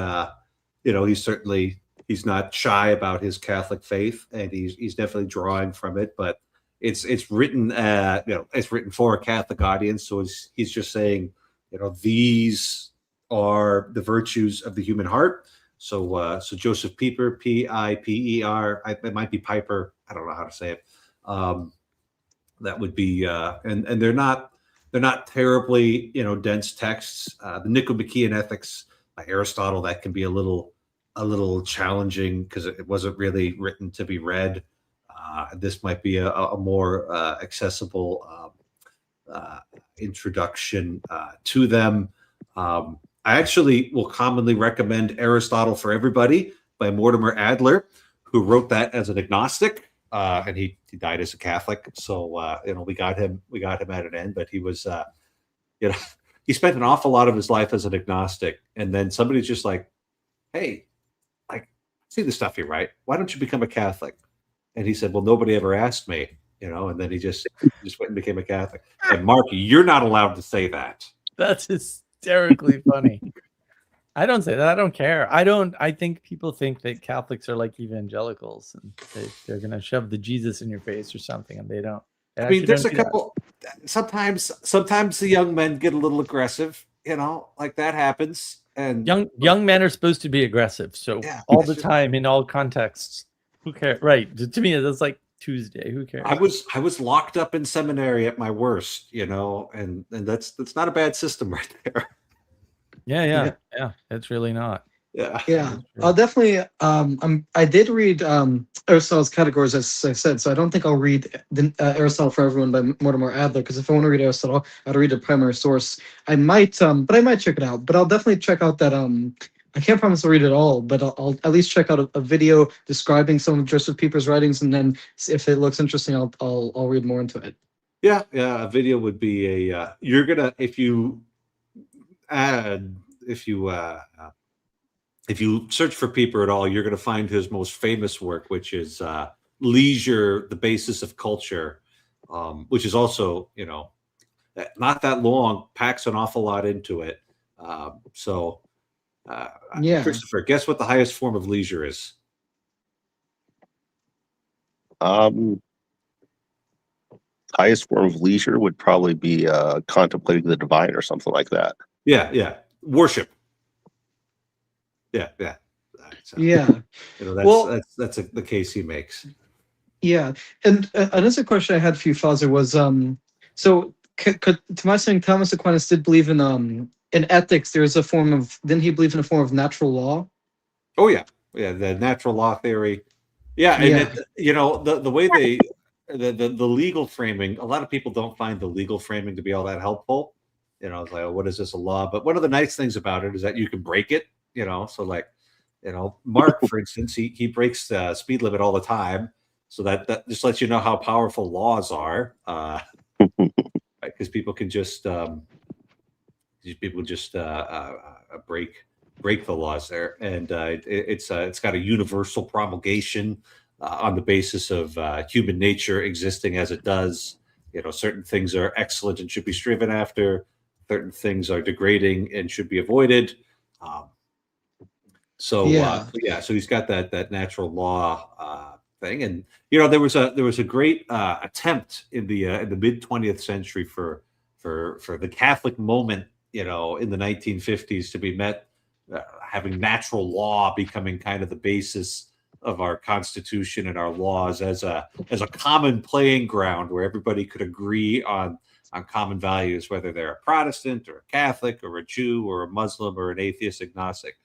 he's not shy about his Catholic faith, and he's definitely drawing from it. But it's written it's written for a Catholic audience, so he's just saying these are the virtues of the human heart. So Joseph Pieper, Piper, it might be Piper, I don't know how to say it. That would be and they're not terribly dense texts. The Nicomachean Ethics by Aristotle, that can be a little challenging because it wasn't really written to be read. This might be a more accessible introduction to them. I actually will commonly recommend Aristotle for Everybody by Mortimer Adler, who wrote that as an agnostic. And he died as a Catholic, so we got him at an end. But he was, he spent an awful lot of his life as an agnostic, and then somebody's just like, "Hey, like, see the stuff you write. Why don't you become a Catholic?" And he said, "Well, nobody ever asked me, And then he just went and became a Catholic. And Mark, you're not allowed to say that. That's hysterically funny. I don't say that. I don't care. I think people think that Catholics are like evangelicals and they're going to shove the Jesus in your face or something, and they don't. I mean, there's a couple. Sometimes the young men get a little aggressive, like that happens. And young men are supposed to be aggressive. So all the time in all contexts. Who cares? Right. To me, that's like Tuesday. Who cares? I was locked up in seminary at my worst, and that's not a bad system right there. Yeah. It's really not. Yeah. I'll definitely. I did read Aristotle's Categories, as I said, so I don't think I'll read the Aristotle for Everyone by Mortimer Adler, because if I want to read Aristotle, I'd read a primary source. I might, but I might check it out. But I'll definitely check out that. I can't promise I'll read it all, but I'll at least check out a video describing some of Joseph Pieper's writings, and then if it looks interesting, I'll read more into it. Yeah. A video would be a. You're gonna if you search for Pieper at all, you're going to find his most famous work, which is Leisure, the Basis of Culture, which is also, not that long, packs an awful lot into it. Christopher, guess what the highest form of leisure is? highest form of leisure would probably be contemplating the divine or something like that. Yeah. Worship. Yeah. So, Yeah. that's Well, the case he makes. yeah. And another question I had for you, Father, was so to my understanding, Thomas Aquinas did believe in ethics. There's a form of, didn't he believe in a form of natural law? Oh yeah, the natural law theory. Yeah, and Yeah. the way the legal framing. A lot of people don't find the legal framing to be all that helpful. It's like, oh, what is this, a law? But one of the nice things about it is that you can break it. So like, Mark, for instance, he breaks the speed limit all the time. So that just lets you know how powerful laws are, because people can just break the laws there, and it's got a universal promulgation on the basis of human nature existing as it does. Certain things are excellent and should be striven after. Certain things are degrading and should be avoided. So he's got that natural law thing, and there was a great attempt in the mid 20th century for the Catholic moment, in the 1950s, to be met, having natural law becoming kind of the basis of our Constitution and our laws as a common playing ground where everybody could agree on common values, whether they're a Protestant or a Catholic or a Jew or a Muslim or an atheist agnostic.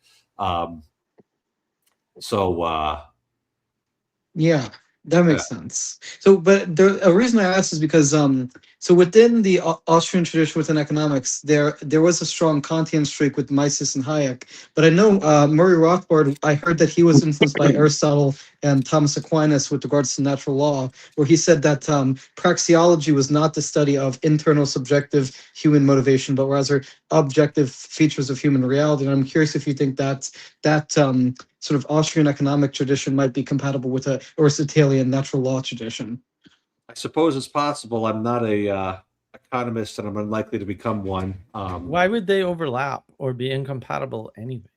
Yeah, that makes sense. So, but a reason I asked is because so within the Austrian tradition within economics, there was a strong Kantian streak with Mises and Hayek. But I know Murray Rothbard, I heard that he was influenced by Aristotle and Thomas Aquinas with regards to natural law, where he said that praxeology was not the study of internal subjective human motivation, but rather objective features of human reality. And I'm curious if you think that sort of Austrian economic tradition might be compatible with a Aristotelian natural law tradition. I suppose it's possible. I'm not a economist, and I'm unlikely to become one. Why would they overlap or be incompatible anyway?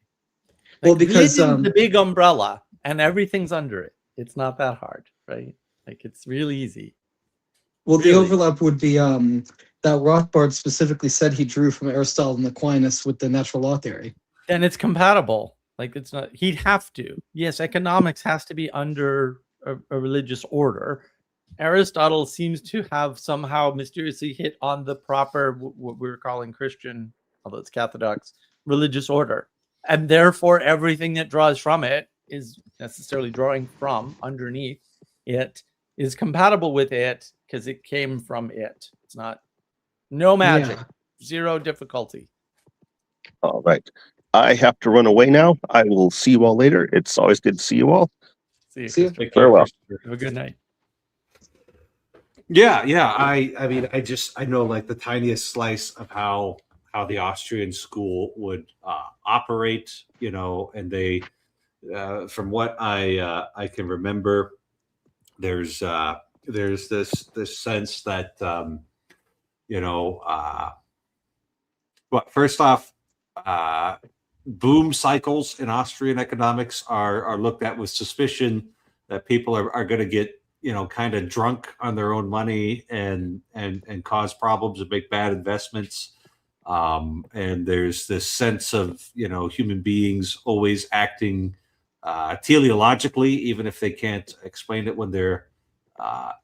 Well, because the big umbrella and everything's under it. It's not that hard, right? Like, it's really easy. Well, really. The overlap would be that Rothbard specifically said he drew from Aristotle and Aquinas with the natural law theory. Then it's compatible. Like, it's not, he'd have to. Yes, economics has to be under a religious order. Aristotle seems to have somehow mysteriously hit on the proper, what we're calling Christian, although it's Orthodox, religious order. And therefore, everything that draws from it is necessarily drawing from underneath it is compatible with it because it came from it. It's not, no magic, zero difficulty. All right. I have to run away now. I will see you all later. It's always good to see you all. See you. Farewell. Have a good night. Yeah. I mean, I know like the tiniest slice of how the Austrian school would operate, and they, from what I can remember, there's this sense that well, first off, boom cycles in Austrian economics are looked at with suspicion, that people are going to get kind of drunk on their own money and cause problems and make bad investments. And there's this sense of human beings always acting teleologically, even if they can't explain it when they're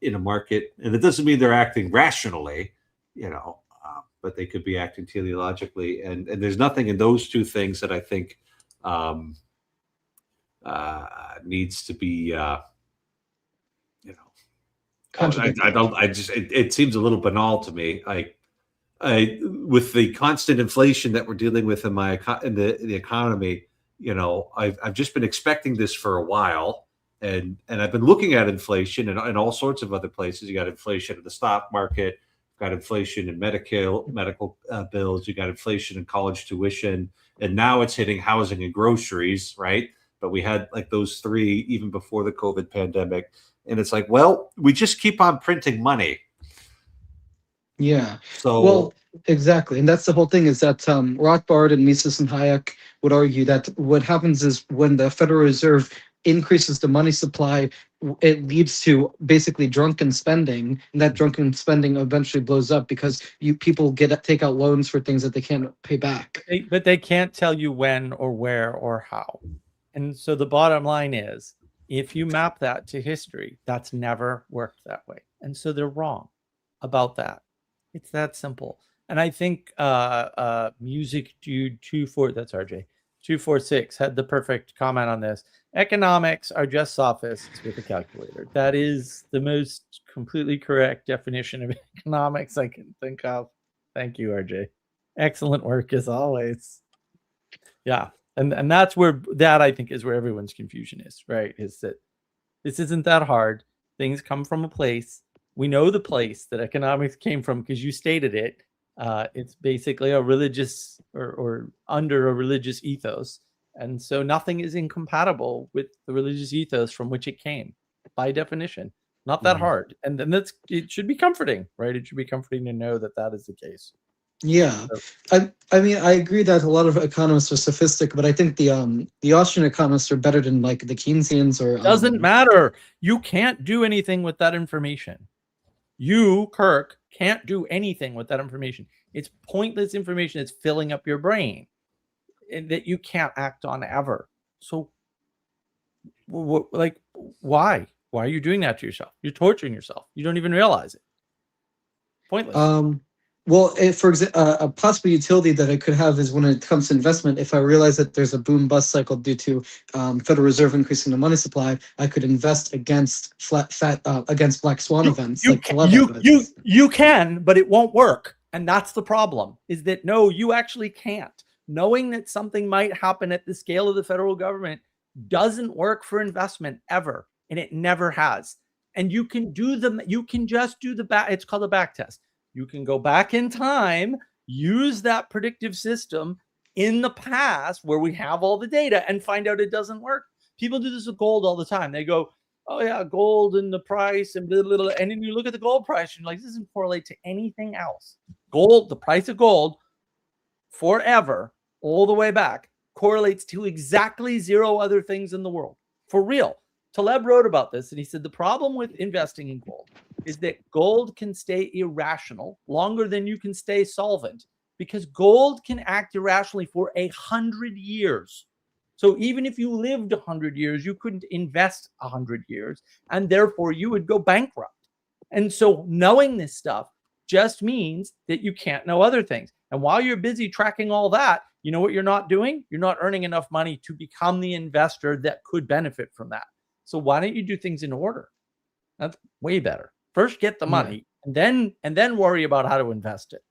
in a market. And it doesn't mean they're acting rationally, but they could be acting teleologically. And there's nothing in those two things that I think needs to be, it seems a little banal to me. With the constant inflation that we're dealing with in the economy, I've just been expecting this for a while. And I've been looking at inflation in all sorts of other places. You got inflation in the stock market, got inflation in medical bills, you got inflation in college tuition, and now it's hitting housing and groceries, right? But we had like those three even before the COVID pandemic. And it's like, well, we just keep on printing money. Yeah. So, well, exactly. And that's the whole thing, is that Rothbard and Mises and Hayek would argue that what happens is when the Federal Reserve increases the money supply, it leads to basically drunken spending, and that drunken spending eventually blows up because people take out loans for things that they can't pay back. But they can't tell you when or where or how. And so the bottom line is, if you map that to history, that's never worked that way. And so they're wrong about that. It's that simple. And I think Music Dude 24, that's RJ, 246 had the perfect comment on this. Economics are just sophists with a calculator. That is the most completely correct definition of economics I can think of. Thank you, RJ. Excellent work as always. Yeah. And that's where, that I think is where everyone's confusion is, right? Is that this isn't that hard. Things come from a place. We know the place that economics came from because you stated it. It's basically a religious or under a religious ethos. And so nothing is incompatible with the religious ethos from which it came, by definition. Not that hard. And then it should be comforting, right? It should be comforting to know that that is the case. Yeah, I mean, I agree that a lot of economists are sophistic, but I think the Austrian economists are better than like the Keynesians or. Doesn't matter. You can't do anything with that information. You, Kirk, can't do anything with that information. It's pointless information. It's filling up your brain and that you can't act on ever. So, like, why? Why are you doing that to yourself? You're torturing yourself. You don't even realize it. Pointless. Well, for example, a possible utility that I could have is when it comes to investment. If I realize that there's a boom bust cycle due to Federal Reserve increasing the money supply, I could invest against against black swan events. You can, but it won't work, and that's the problem. Is that no, you actually can't. Knowing that something might happen at the scale of the federal government doesn't work for investment ever, and it never has. And you can just do the back. It's called a back test. You can go back in time, use that predictive system in the past where we have all the data and find out it doesn't work. People do this with gold all the time. They go, oh yeah, gold and the price and blah, blah, blah. And then you look at the gold price and you're like, this doesn't correlate to anything else. Gold, the price of gold forever, all the way back, correlates to exactly zero other things in the world. For real. Taleb wrote about this and he said the problem with investing in gold is that gold can stay irrational longer than you can stay solvent because gold can act irrationally for 100 years. So even if you lived 100 years, you couldn't invest 100 years and therefore you would go bankrupt. And so knowing this stuff just means that you can't know other things. And while you're busy tracking all that, you know what you're not doing? You're not earning enough money to become the investor that could benefit from that. So why don't you do things in order? That's way better. First, get the money, and then worry about how to invest it.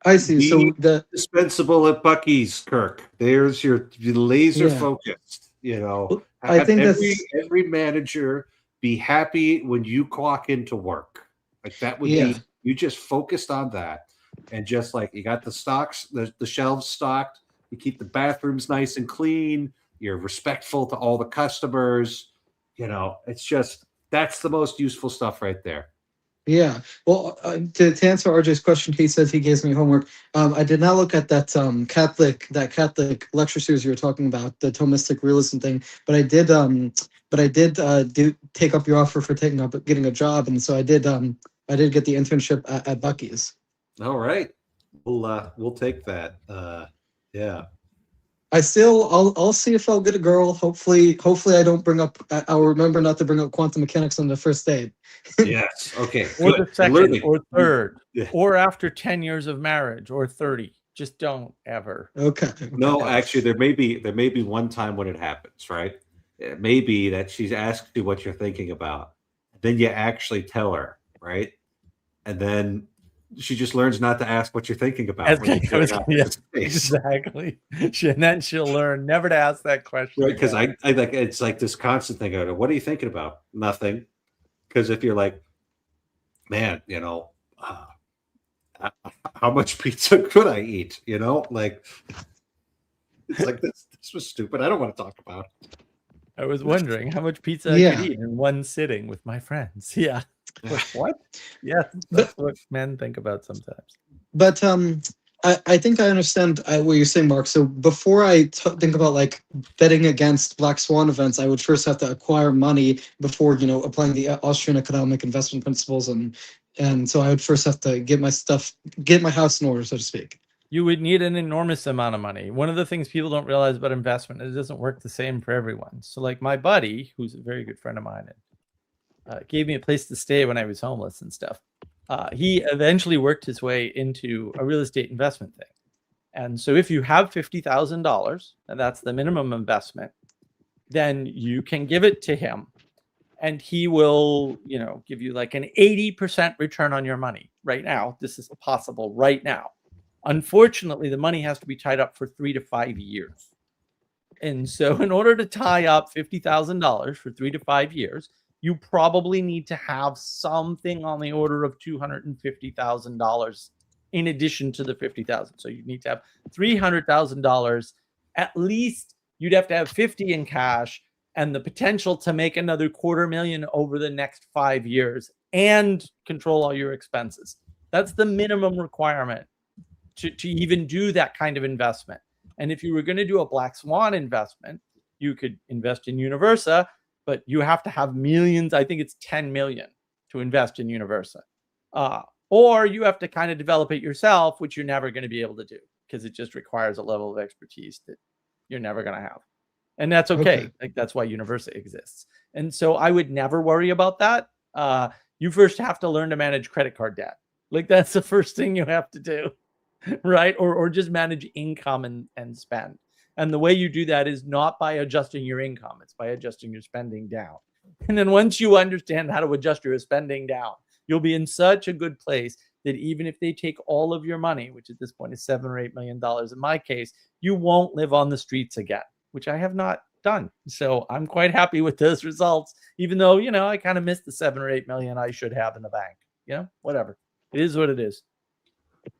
I see. So the dispensable at Bucky's, Kirk. There's your laser focused. You know, I think every manager be happy when you clock into work. Like that would be you just focused on that, and just like you got the stocks, the shelves stocked. You keep the bathrooms nice and clean. You're respectful to all the customers. You know, it's just that's the most useful stuff right there. Yeah. Well, to answer RJ's question, he says he gave me homework. I did not look at that Catholic lecture series you were talking about, the Thomistic realism thing. But I did take up your offer for getting a job, and so I did get the internship at Bucky's. All right, we'll take that. Yeah. I'll see if I'll get a girl. Hopefully I don't bring up. I'll remember not to bring up quantum mechanics on the first date. Yes. Okay. Or the second, or third, or after 10 years of marriage, or 30. Just don't ever. Okay. No, actually, there may be one time when it happens, right? It may be that she's asked you what you're thinking about, then you actually tell her, right? And then she just learns not to ask what you're thinking about. Exactly. And then she'll learn never to ask that question. Right, because I think it's like this constant thing. What are you thinking about? Nothing. Because if you're like, man, you know, how much pizza could I eat? You know, like it's like this was stupid. I don't want to talk about it. I was wondering how much pizza I could eat in one sitting with my friends. Yeah. What? Yeah, that's what men think about sometimes. But I think I understand what you're saying, Mark. So before I think about like betting against black swan events, I would first have to acquire money before applying the Austrian economic investment principles, and so I would first have to get my house in order, so to speak. You would need an enormous amount of money. One of the things people don't realize about investment is it doesn't work the same for everyone. So like my buddy, who's a very good friend of mine, gave me a place to stay when I was homeless and stuff. He eventually worked his way into a real estate investment thing. And so if you have $50,000, and that's the minimum investment, then you can give it to him and he will, give you like an 80% return on your money right now. This is possible right now. Unfortunately, the money has to be tied up for 3 to 5 years. And so in order to tie up $50,000 for 3 to 5 years, you probably need to have something on the order of $250,000 in addition to the $50,000. So you need to have $300,000. At least you'd have to have 50 in cash and the potential to make another $250,000 over the next 5 years and control all your expenses. That's the minimum requirement to even do that kind of investment. And if you were going to do a black swan investment, you could invest in Universa, but you have to have millions. I think it's 10 million to invest in Universa. Or you have to kind of develop it yourself, which you're never going to be able to do because it just requires a level of expertise that you're never going to have. And that's okay. Like that's why Universa exists. And so I would never worry about that. You first have to learn to manage credit card debt. Like that's the first thing you have to do. Right? Or just manage income and spend. And the way you do that is not by adjusting your income. It's by adjusting your spending down. And then once you understand how to adjust your spending down, you'll be in such a good place that even if they take all of your money, which at this point is $7 or $8 million in my case, you won't live on the streets again, which I have not done. So I'm quite happy with those results, even though, I kind of missed the 7 or 8 million I should have in the bank. Whatever. It is what it is.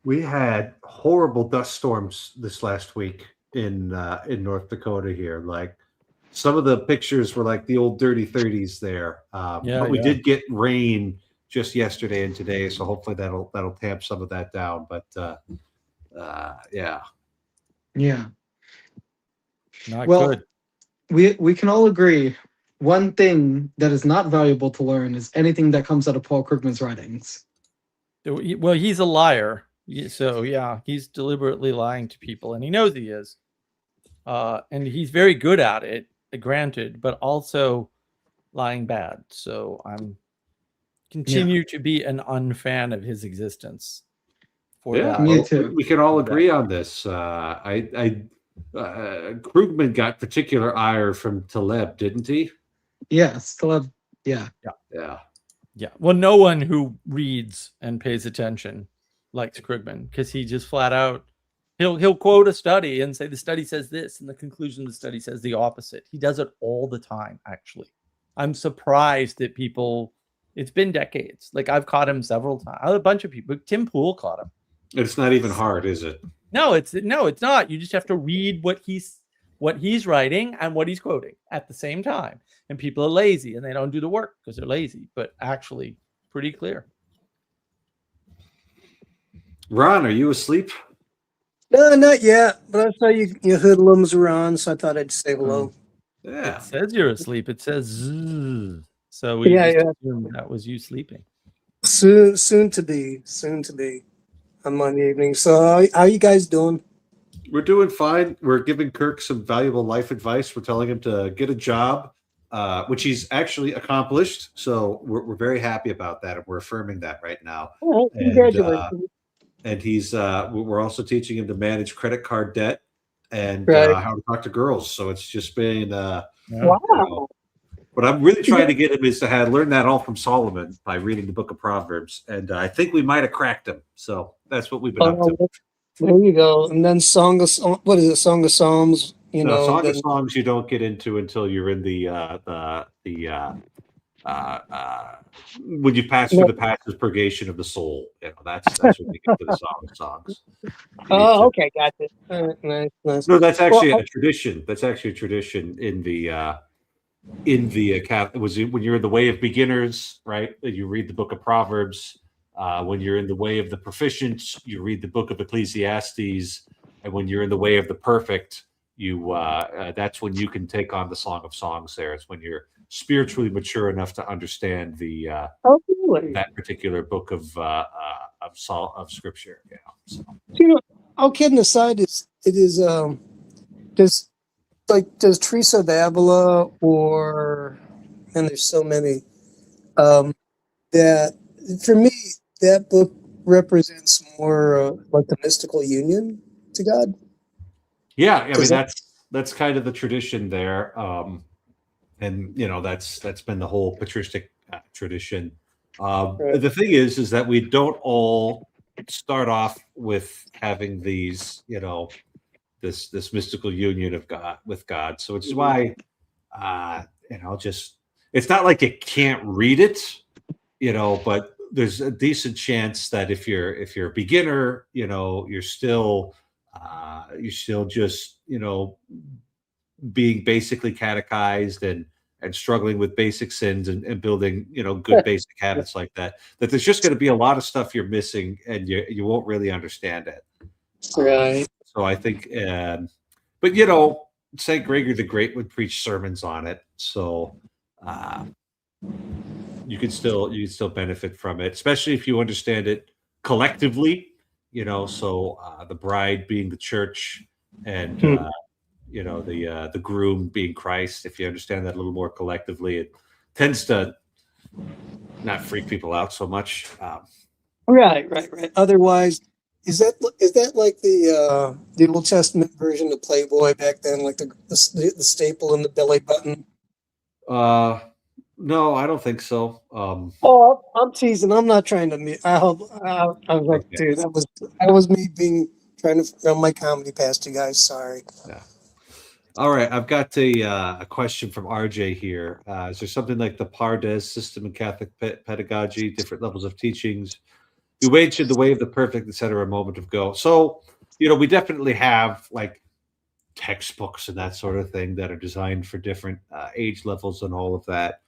We had horrible dust storms this last week in North Dakota here. Like some of the pictures were like the old dirty 30s there. But we did get rain just yesterday and today, so hopefully that'll tamp some of that down. But yeah. Not good. We can all agree one thing that is not valuable to learn is anything that comes out of Paul Krugman's writings. Well, he's a liar. So yeah, he's deliberately lying to people, and he knows he is. And he's very good at it, granted, but also lying bad. So I'm continue to be an unfan of his existence. Me too. We can all agree on this. Krugman got particular ire from Taleb, didn't he? Yes, Taleb. Yeah. Well, no one who reads and pays attention likes Krugman because he just flat out he'll quote a study and say the study says this and the conclusion of the study says the opposite. He does it all the time. Actually, I'm surprised that people. It's been decades. Like I've caught him several times. A bunch of people. Tim Pool caught him. It's not even hard, is it? No, it's not. You just have to read what he's writing and what he's quoting at the same time. And people are lazy and they don't do the work because they're lazy. But actually, pretty clear. Ron, are you asleep? No, not yet. But I saw you hoodlums were on, so I thought I'd say hello. Yeah. It says you're asleep. It says zzz. So we assumed that was you sleeping. Soon to be on Monday evening. So how you guys doing? We're doing fine. We're giving Kirk some valuable life advice. We're telling him to get a job, which he's actually accomplished. So we're very happy about that, and we're affirming that right now. Oh, congratulations. And he's we're also teaching him to manage credit card debt and how to talk to girls. So it's just been wow. What I'm really trying to get him is to learn that all from Solomon by reading the book of Proverbs. And I think we might have cracked him. So that's what we've been up to. There you go. And then Song of Psalms. Song of Songs you don't get into until you're in the when you pass through the passive purgation of the soul. That's when you get to the Song of Songs. Okay, gotcha. Nice. No, that's actually a tradition. That's actually a tradition in the Catholic. It was when you're in the way of beginners, right? You read the book of Proverbs, When you're in the way of the proficient, you read the book of Ecclesiastes, and when you're in the way of the perfect, that's when you can take on the Song of Songs. There, it's when you're spiritually mature enough to understand Oh, really? that particular book of scripture. Yeah. So. You know, all kidding aside, does Teresa of Avila or, and there's so many, that for me, that book represents more like the mystical union to God. Yeah, I mean Is that- that's kind of the tradition there, and that's been the whole patristic tradition. Right. The thing is that we don't all start off with having these, this mystical union of God with God. So it's why, just it's not like you can't read it, but there's a decent chance that if you're a beginner, you're still just being basically catechized and struggling with basic sins and building good basic habits like that there's just going to be a lot of stuff you're missing and you won't really understand it. Right. So I think but St. Gregory the Great would preach sermons on it, so you can still benefit from it, especially if you understand it collectively, so the bride being the church and the groom being Christ. If you understand that a little more collectively, it tends to not freak people out so much. Right. Otherwise, is that like the Old Testament version of Playboy back then, like the staple in the belly button? No, I don't think so. Oh, I'm teasing. I'm not trying to. I hope. I was like, Okay. dude, that was me trying to run my comedy past you guys. Sorry. Yeah. All right, I've got a question from RJ here. Is there something like the Pardes system in Catholic pedagogy, different levels of teachings? We waged the way of the perfect, etc. a moment ago. So, we definitely have like textbooks and that sort of thing that are designed for different age levels and all of that.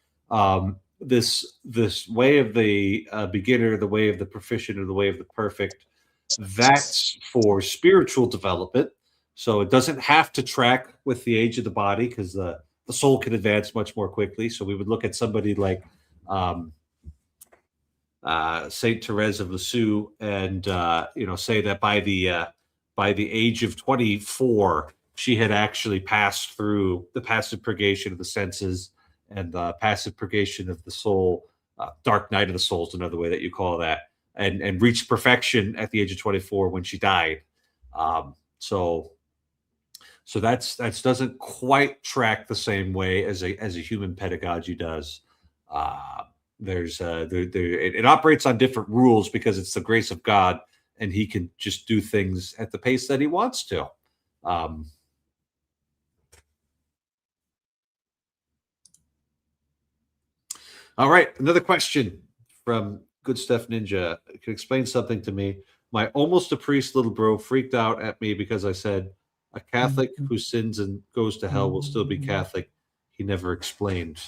This way of the beginner, the way of the proficient, or the way of the perfect, that's for spiritual development. So it doesn't have to track with the age of the body because the soul can advance much more quickly. So we would look at somebody like Saint Therese of Lisieux and say that by the age of 24, she had actually passed through the passive purgation of the senses and the passive purgation of the soul. Dark night of the soul is another way that you call that, and reached perfection at the age of 24 when she died. So that doesn't quite track the same way as a human pedagogy does. It operates on different rules because it's the grace of God, and He can just do things at the pace that He wants to. All right, another question from Good Stuff Ninja. Can you explain something to me? My almost a priest little bro freaked out at me because I said a Catholic who sins and goes to hell will still be Catholic. He never explained.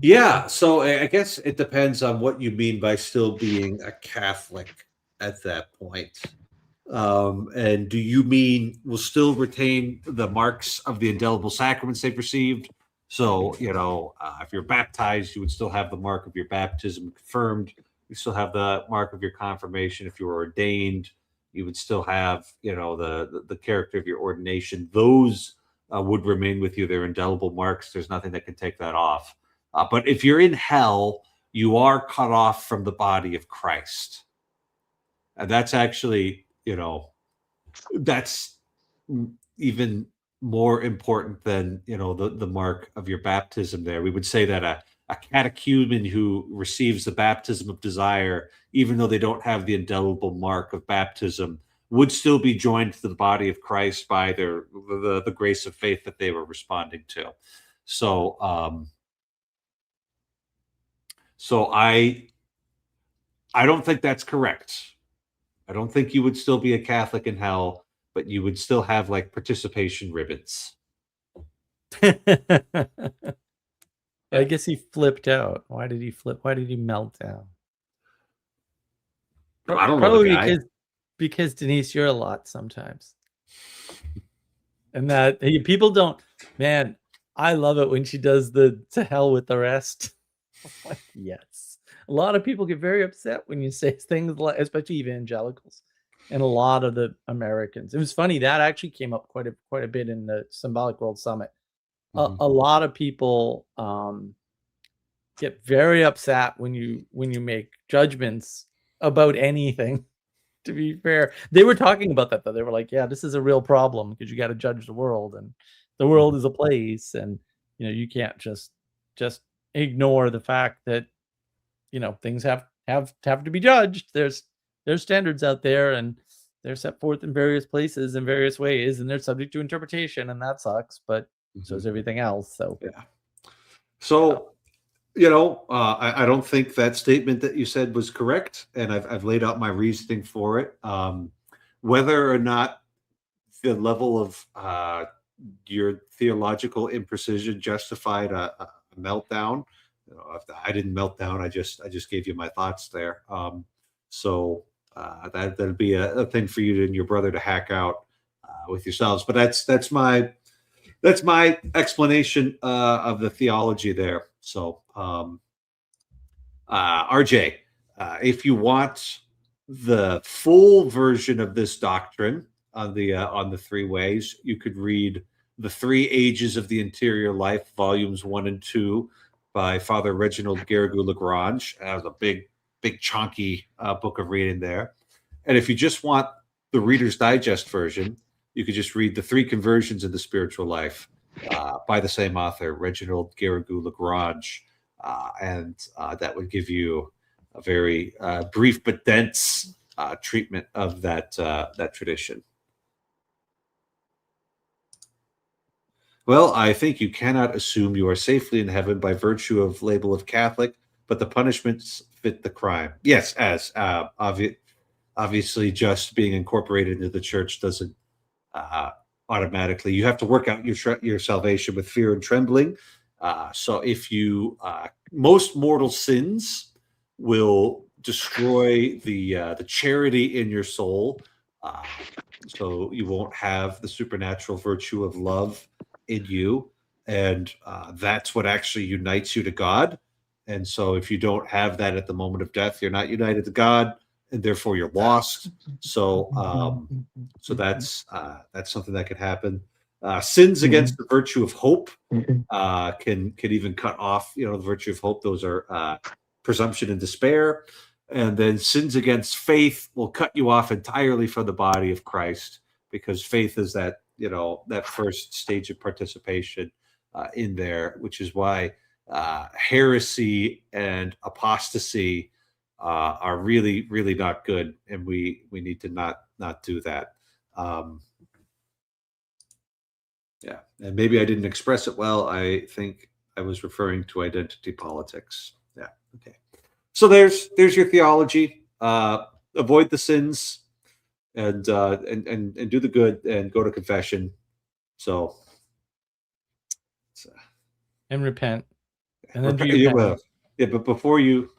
Yeah, so I guess it depends on what you mean by still being a Catholic at that point. And do you mean will still retain the marks of the indelible sacraments they've received? So, if you're baptized, you would still have the mark of your baptism confirmed. You still have the mark of your confirmation. If you were ordained, you would still have, the character of your ordination. Those would remain with you. They're indelible marks. There's nothing that can take that off. But if you're in hell, you are cut off from the body of Christ. And that's actually, that's even more important than, the mark of your baptism there. We would say that a catechumen who receives the baptism of desire, even though they don't have the indelible mark of baptism, would still be joined to the body of Christ by the grace of faith that they were responding to. So, I don't think that's correct. I don't think you would still be a Catholic in hell, but you would still have like participation ribbons. I guess he flipped out. Why did he flip? Why did he melt down? I don't know the Probably guy. because Denise, you're a lot sometimes. And that people don't, man, I love it when she does the to hell with the rest. Like, yes. A lot of people get very upset when you say things like, especially evangelicals and a lot of the Americans. It was funny that actually came up quite a bit in the Symbolic World Summit. A lot of people get very upset when you make judgments about anything. To be fair, they were talking about that though. They were like, "Yeah, this is a real problem because you got to judge the world, and the world is a place, and you can't just ignore the fact that things have to be judged. There's standards out there, and they're set forth in various places in various ways, and they're subject to interpretation, and that sucks. But so is everything else. So yeah. So I don't think that statement that you said was correct, and I've laid out my reasoning for it. Whether or not the level of your theological imprecision justified a meltdown, if I didn't melt down. I just gave you my thoughts there. So that'd be a thing for you and your brother to hack out with yourselves. But that's my explanation of the theology there. So, RJ, if you want the full version of this doctrine on the three ways, you could read The Three Ages of the Interior Life, volumes 1 and 2, by Father Reginald Garrigou-Lagrange. That was a big, chunky book of reading there. And if you just want the Reader's Digest version, you could just read The Three Conversions of the Spiritual Life by the same author, Reginald Garrigou-Lagrange. And that would give you a very brief but dense treatment of that tradition. Well, I think you cannot assume you are safely in heaven by virtue of label of Catholic, but the punishments fit the crime. Yes, as obviously just being incorporated into the church doesn't automatically. You have to work out your salvation with fear and trembling. So if you most mortal sins will destroy the charity in your soul, so you won't have the supernatural virtue of love in you, and that's what actually unites you to God. And so if you don't have that at the moment of death, you're not united to God, and therefore you're lost. So that's something that could happen. Sins against the virtue of hope can even cut off, the virtue of hope. Those are presumption and despair. And then sins against faith will cut you off entirely from the body of Christ, because faith is that first stage of participation in there, which is why heresy and apostasy are really, really not good, and we need to not do that. Yeah, and maybe I didn't express it well. I think I was referring to identity politics. Yeah, okay. So there's your theology. Avoid the sins, and do the good, and go to confession. So and repent, and then do your penance. But before you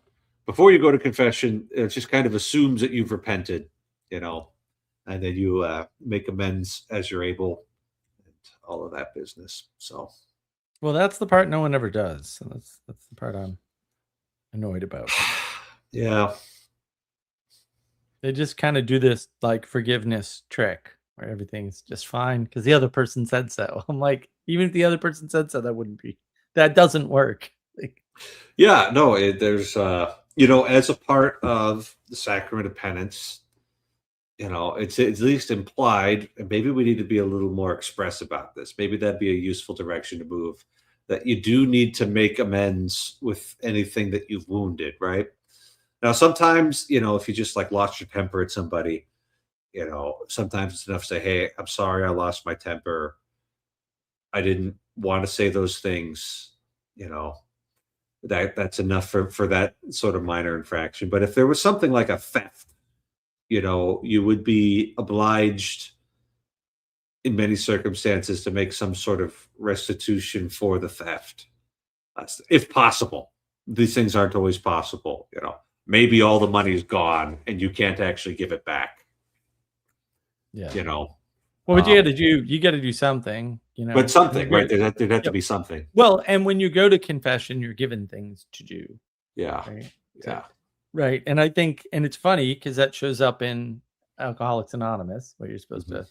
go to confession, it just kind of assumes that you've repented, and then you make amends as you're able, and all of that business. So, well, that's the part no one ever does. So that's the part I'm annoyed about. Yeah, they just kind of do this like forgiveness trick where everything's just fine because the other person said so. I'm like, even if the other person said so, that doesn't work. Yeah, no, there's as a part of the sacrament of penance, it's at least implied, and maybe we need to be a little more express about this. Maybe that'd be a useful direction to move, that you do need to make amends with anything that you've wounded, right? Now, sometimes, if you just like lost your temper at somebody, sometimes it's enough to say, hey, I'm sorry, I lost my temper. I didn't want to say those things, that's enough for that sort of minor infraction. But if there was something like a theft, you would be obliged in many circumstances to make some sort of restitution for the theft. if possible. These things aren't always possible. Maybe all the money's gone and you can't actually give it back. Yeah. Well, but you got to do something. But something, right? There'd have to be something. Well, and when you go to confession, you're given things to do. Yeah. Right. Yeah. Right. And I think, and it's funny because that shows up in Alcoholics Anonymous, where you're supposed to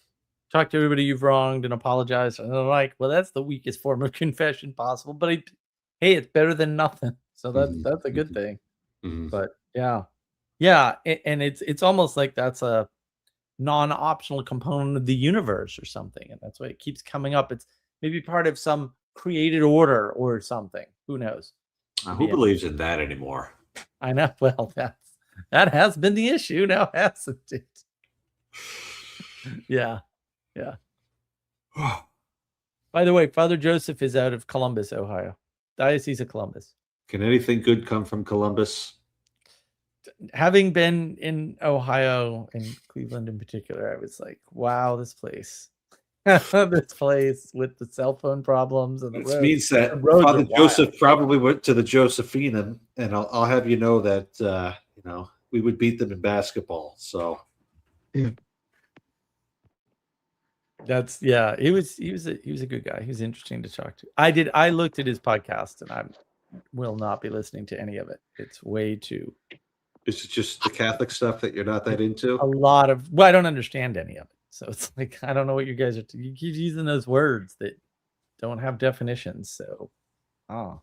talk to everybody you've wronged and apologize. And I'm like, well, that's the weakest form of confession possible. But hey, it's better than nothing. So that's a good thing. But yeah. And it's almost like that's a non-optional component of the universe or something. And that's why it keeps coming up. It's maybe part of some created order or something. Who knows? Who believes in that anymore? I know. Well, that has been the issue now, hasn't it? Yeah. By the way, Father Joseph is out of Columbus, Ohio. Diocese of Columbus. Can anything good come from Columbus? Having been in Ohio and Cleveland in particular, I was like, wow, this place. This place with the cell phone problems and the roads. Means that Father Joseph probably went to the Josephine, and I'll have you know that we would beat them in basketball. So that's He was a good guy. He was interesting to talk to. I looked at his podcast, and I will not be listening to any of it. It's way too. Is it just the Catholic stuff that you're not that into? A lot of I don't understand any of it. So it's like, I don't know what you guys are. You keep using those words that don't have definitions. So, oh,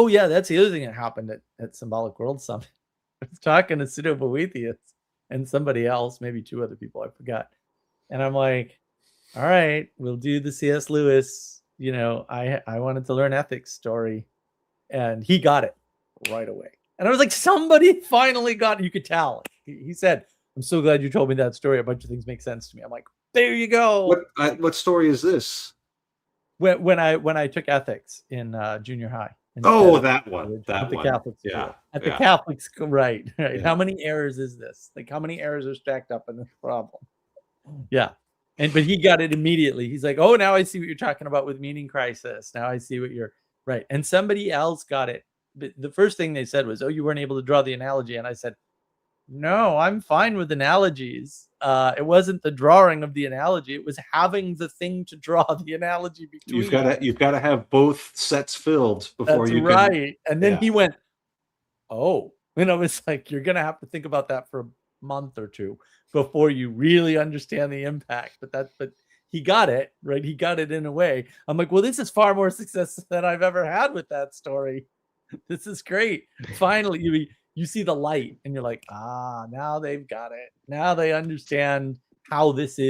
yeah. That's the other thing that happened at Symbolic World Summit. I was talking to Pseudo-Boethius and somebody else, maybe two other people, I forgot. And I'm like, all right, we'll do the C.S. Lewis. I wanted to learn ethics story, and he got it right away. And I was like, somebody finally got it. You could tell. He said, I'm so glad you told me that story. A bunch of things make sense to me. I'm like, there you go. What story is this? When I took ethics in junior high. That one. At the Catholic school. Yeah. At the Catholic school, right. Yeah. How many errors is this? Like, how many errors are stacked up in this problem? Yeah. But he got it immediately. He's like, oh, now I see what you're talking about with meaning crisis. Now I see what you're right. And somebody else got it. But the first thing they said was, oh, you weren't able to draw the analogy. And I said, no, I'm fine with analogies. It wasn't the drawing of the analogy; it was having the thing to draw the analogy between. You've got to have both sets filled before you can. Right. And then he went, "Oh," and I was like, "You're gonna have to think about that for a month or two before you really understand the impact." But he got it right. He got it in a way. I'm like, "Well, this is far more success than I've ever had with that story. This is great. Finally, you see the light and you're like, now they've got it. Now they understand how this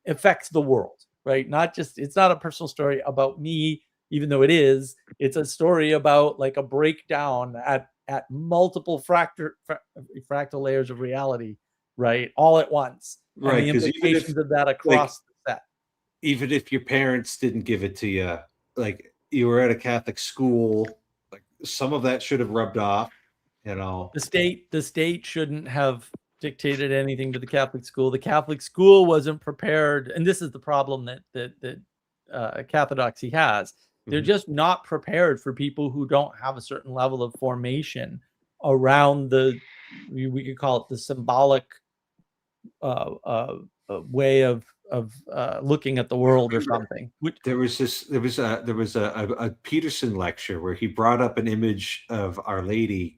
affects the world, right? It's not a personal story about me, even though it is. It's a story about like a breakdown at multiple fractal layers of reality, right? All at once. Right. And the implications of that across the set. Even if your parents didn't give it to you, like you were at a Catholic school, like some of that should have rubbed off. The state shouldn't have dictated anything to the Catholic school. The Catholic school wasn't prepared, and this is the problem that Cathodoxy has. They're just not prepared for people who don't have a certain level of formation around we could call it the symbolic way of looking at the world or something. There was a Peterson lecture where he brought up an image of Our Lady,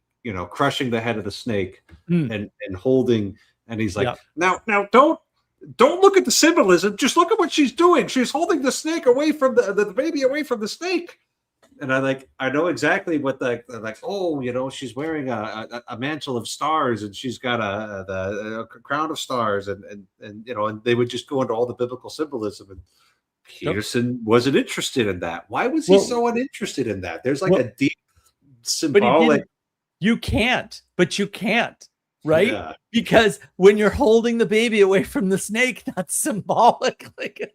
crushing the head of the snake and holding, and he's like, now don't look at the symbolism, just look at what she's doing. She's holding the snake away from the baby away from the snake. And I know exactly what she's wearing a mantle of stars, and she's got a crown of stars, and they would just go into all the biblical symbolism, and Peterson wasn't interested in that. Why was he so uninterested in that? There's like a deep symbolic. You can't, right? Yeah. Because when you're holding the baby away from the snake, that's symbolic. Like,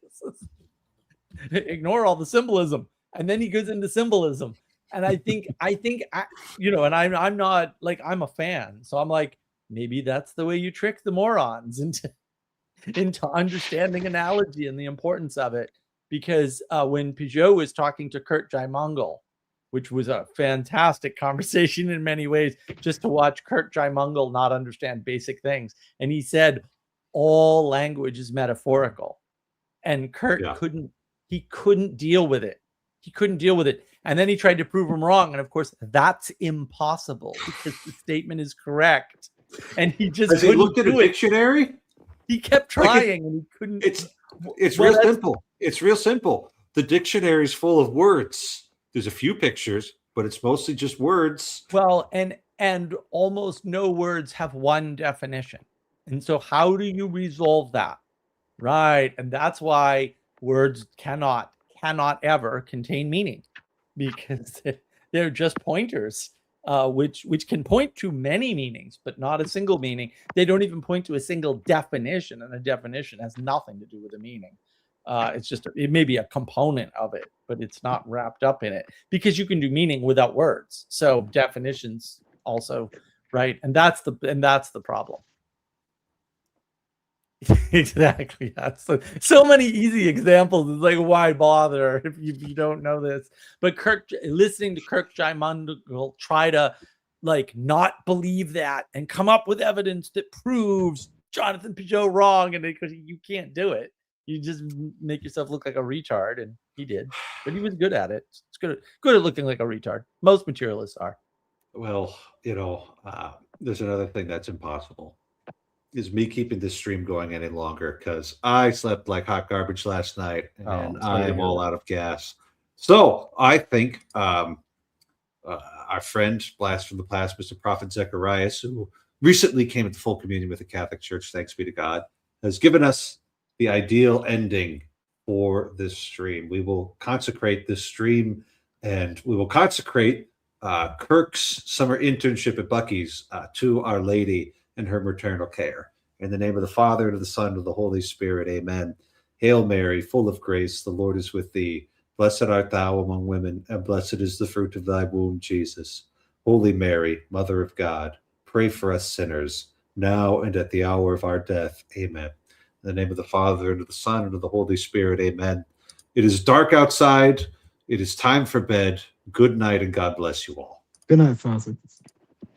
ignore all the symbolism. And then he goes into symbolism. And I think, and I'm not like, I'm a fan. So I'm like, maybe that's the way you trick the morons into understanding analogy and the importance of it. Because when Peugeot was talking to Kurt Jaimongol, which was a fantastic conversation in many ways, just to watch Kirk Jaimungal not understand basic things. And he said, all language is metaphorical. And Kirk couldn't deal with it. He couldn't deal with it. And then he tried to prove him wrong. And of course, that's impossible because the statement is correct. And he just Has he looked at a dictionary? He kept trying and he couldn't. It's real simple. It's real simple. The dictionary is full of words. There's a few pictures, but it's mostly just words. Well, and almost no words have one definition. And so how do you resolve that? Right. And that's why words cannot ever contain meaning, because they're just pointers, which can point to many meanings, but not a single meaning. They don't even point to a single definition, and a definition has nothing to do with a meaning. It may be a component of it, but it's not wrapped up in it, because you can do meaning without words. So definitions also, right? And that's the problem. Exactly. That's so many easy examples. It's like, why bother if you don't know this? But listening to Kirk Jaimungal try to not believe that and come up with evidence that proves Jonathan Peugeot wrong, and because you can't do it, you just make yourself look like a retard, and he did, but he was good at it. It's good at looking like a retard. Most materialists are. Well, there's another thing that's impossible. Is me keeping this stream going any longer, because I slept like hot garbage last night and I am all out of gas. So I think our friend, blast from the past, Mr. Prophet Zacharias, who recently came into full communion with the Catholic Church, thanks be to God, has given us the ideal ending for this stream. We will consecrate this stream, and we will consecrate Kirk's summer internship at Buc-ee's to Our Lady and her maternal care. In the name of the Father, and of the Son, and of the Holy Spirit, amen. Hail Mary, full of grace, the Lord is with thee. Blessed art thou among women, and blessed is the fruit of thy womb, Jesus. Holy Mary, Mother of God, pray for us sinners, now and at the hour of our death, amen. In the name of the Father, and of the Son, and of the Holy Spirit, amen. It is dark outside. It is time for bed. Good night, and God bless you all. Good night, Father.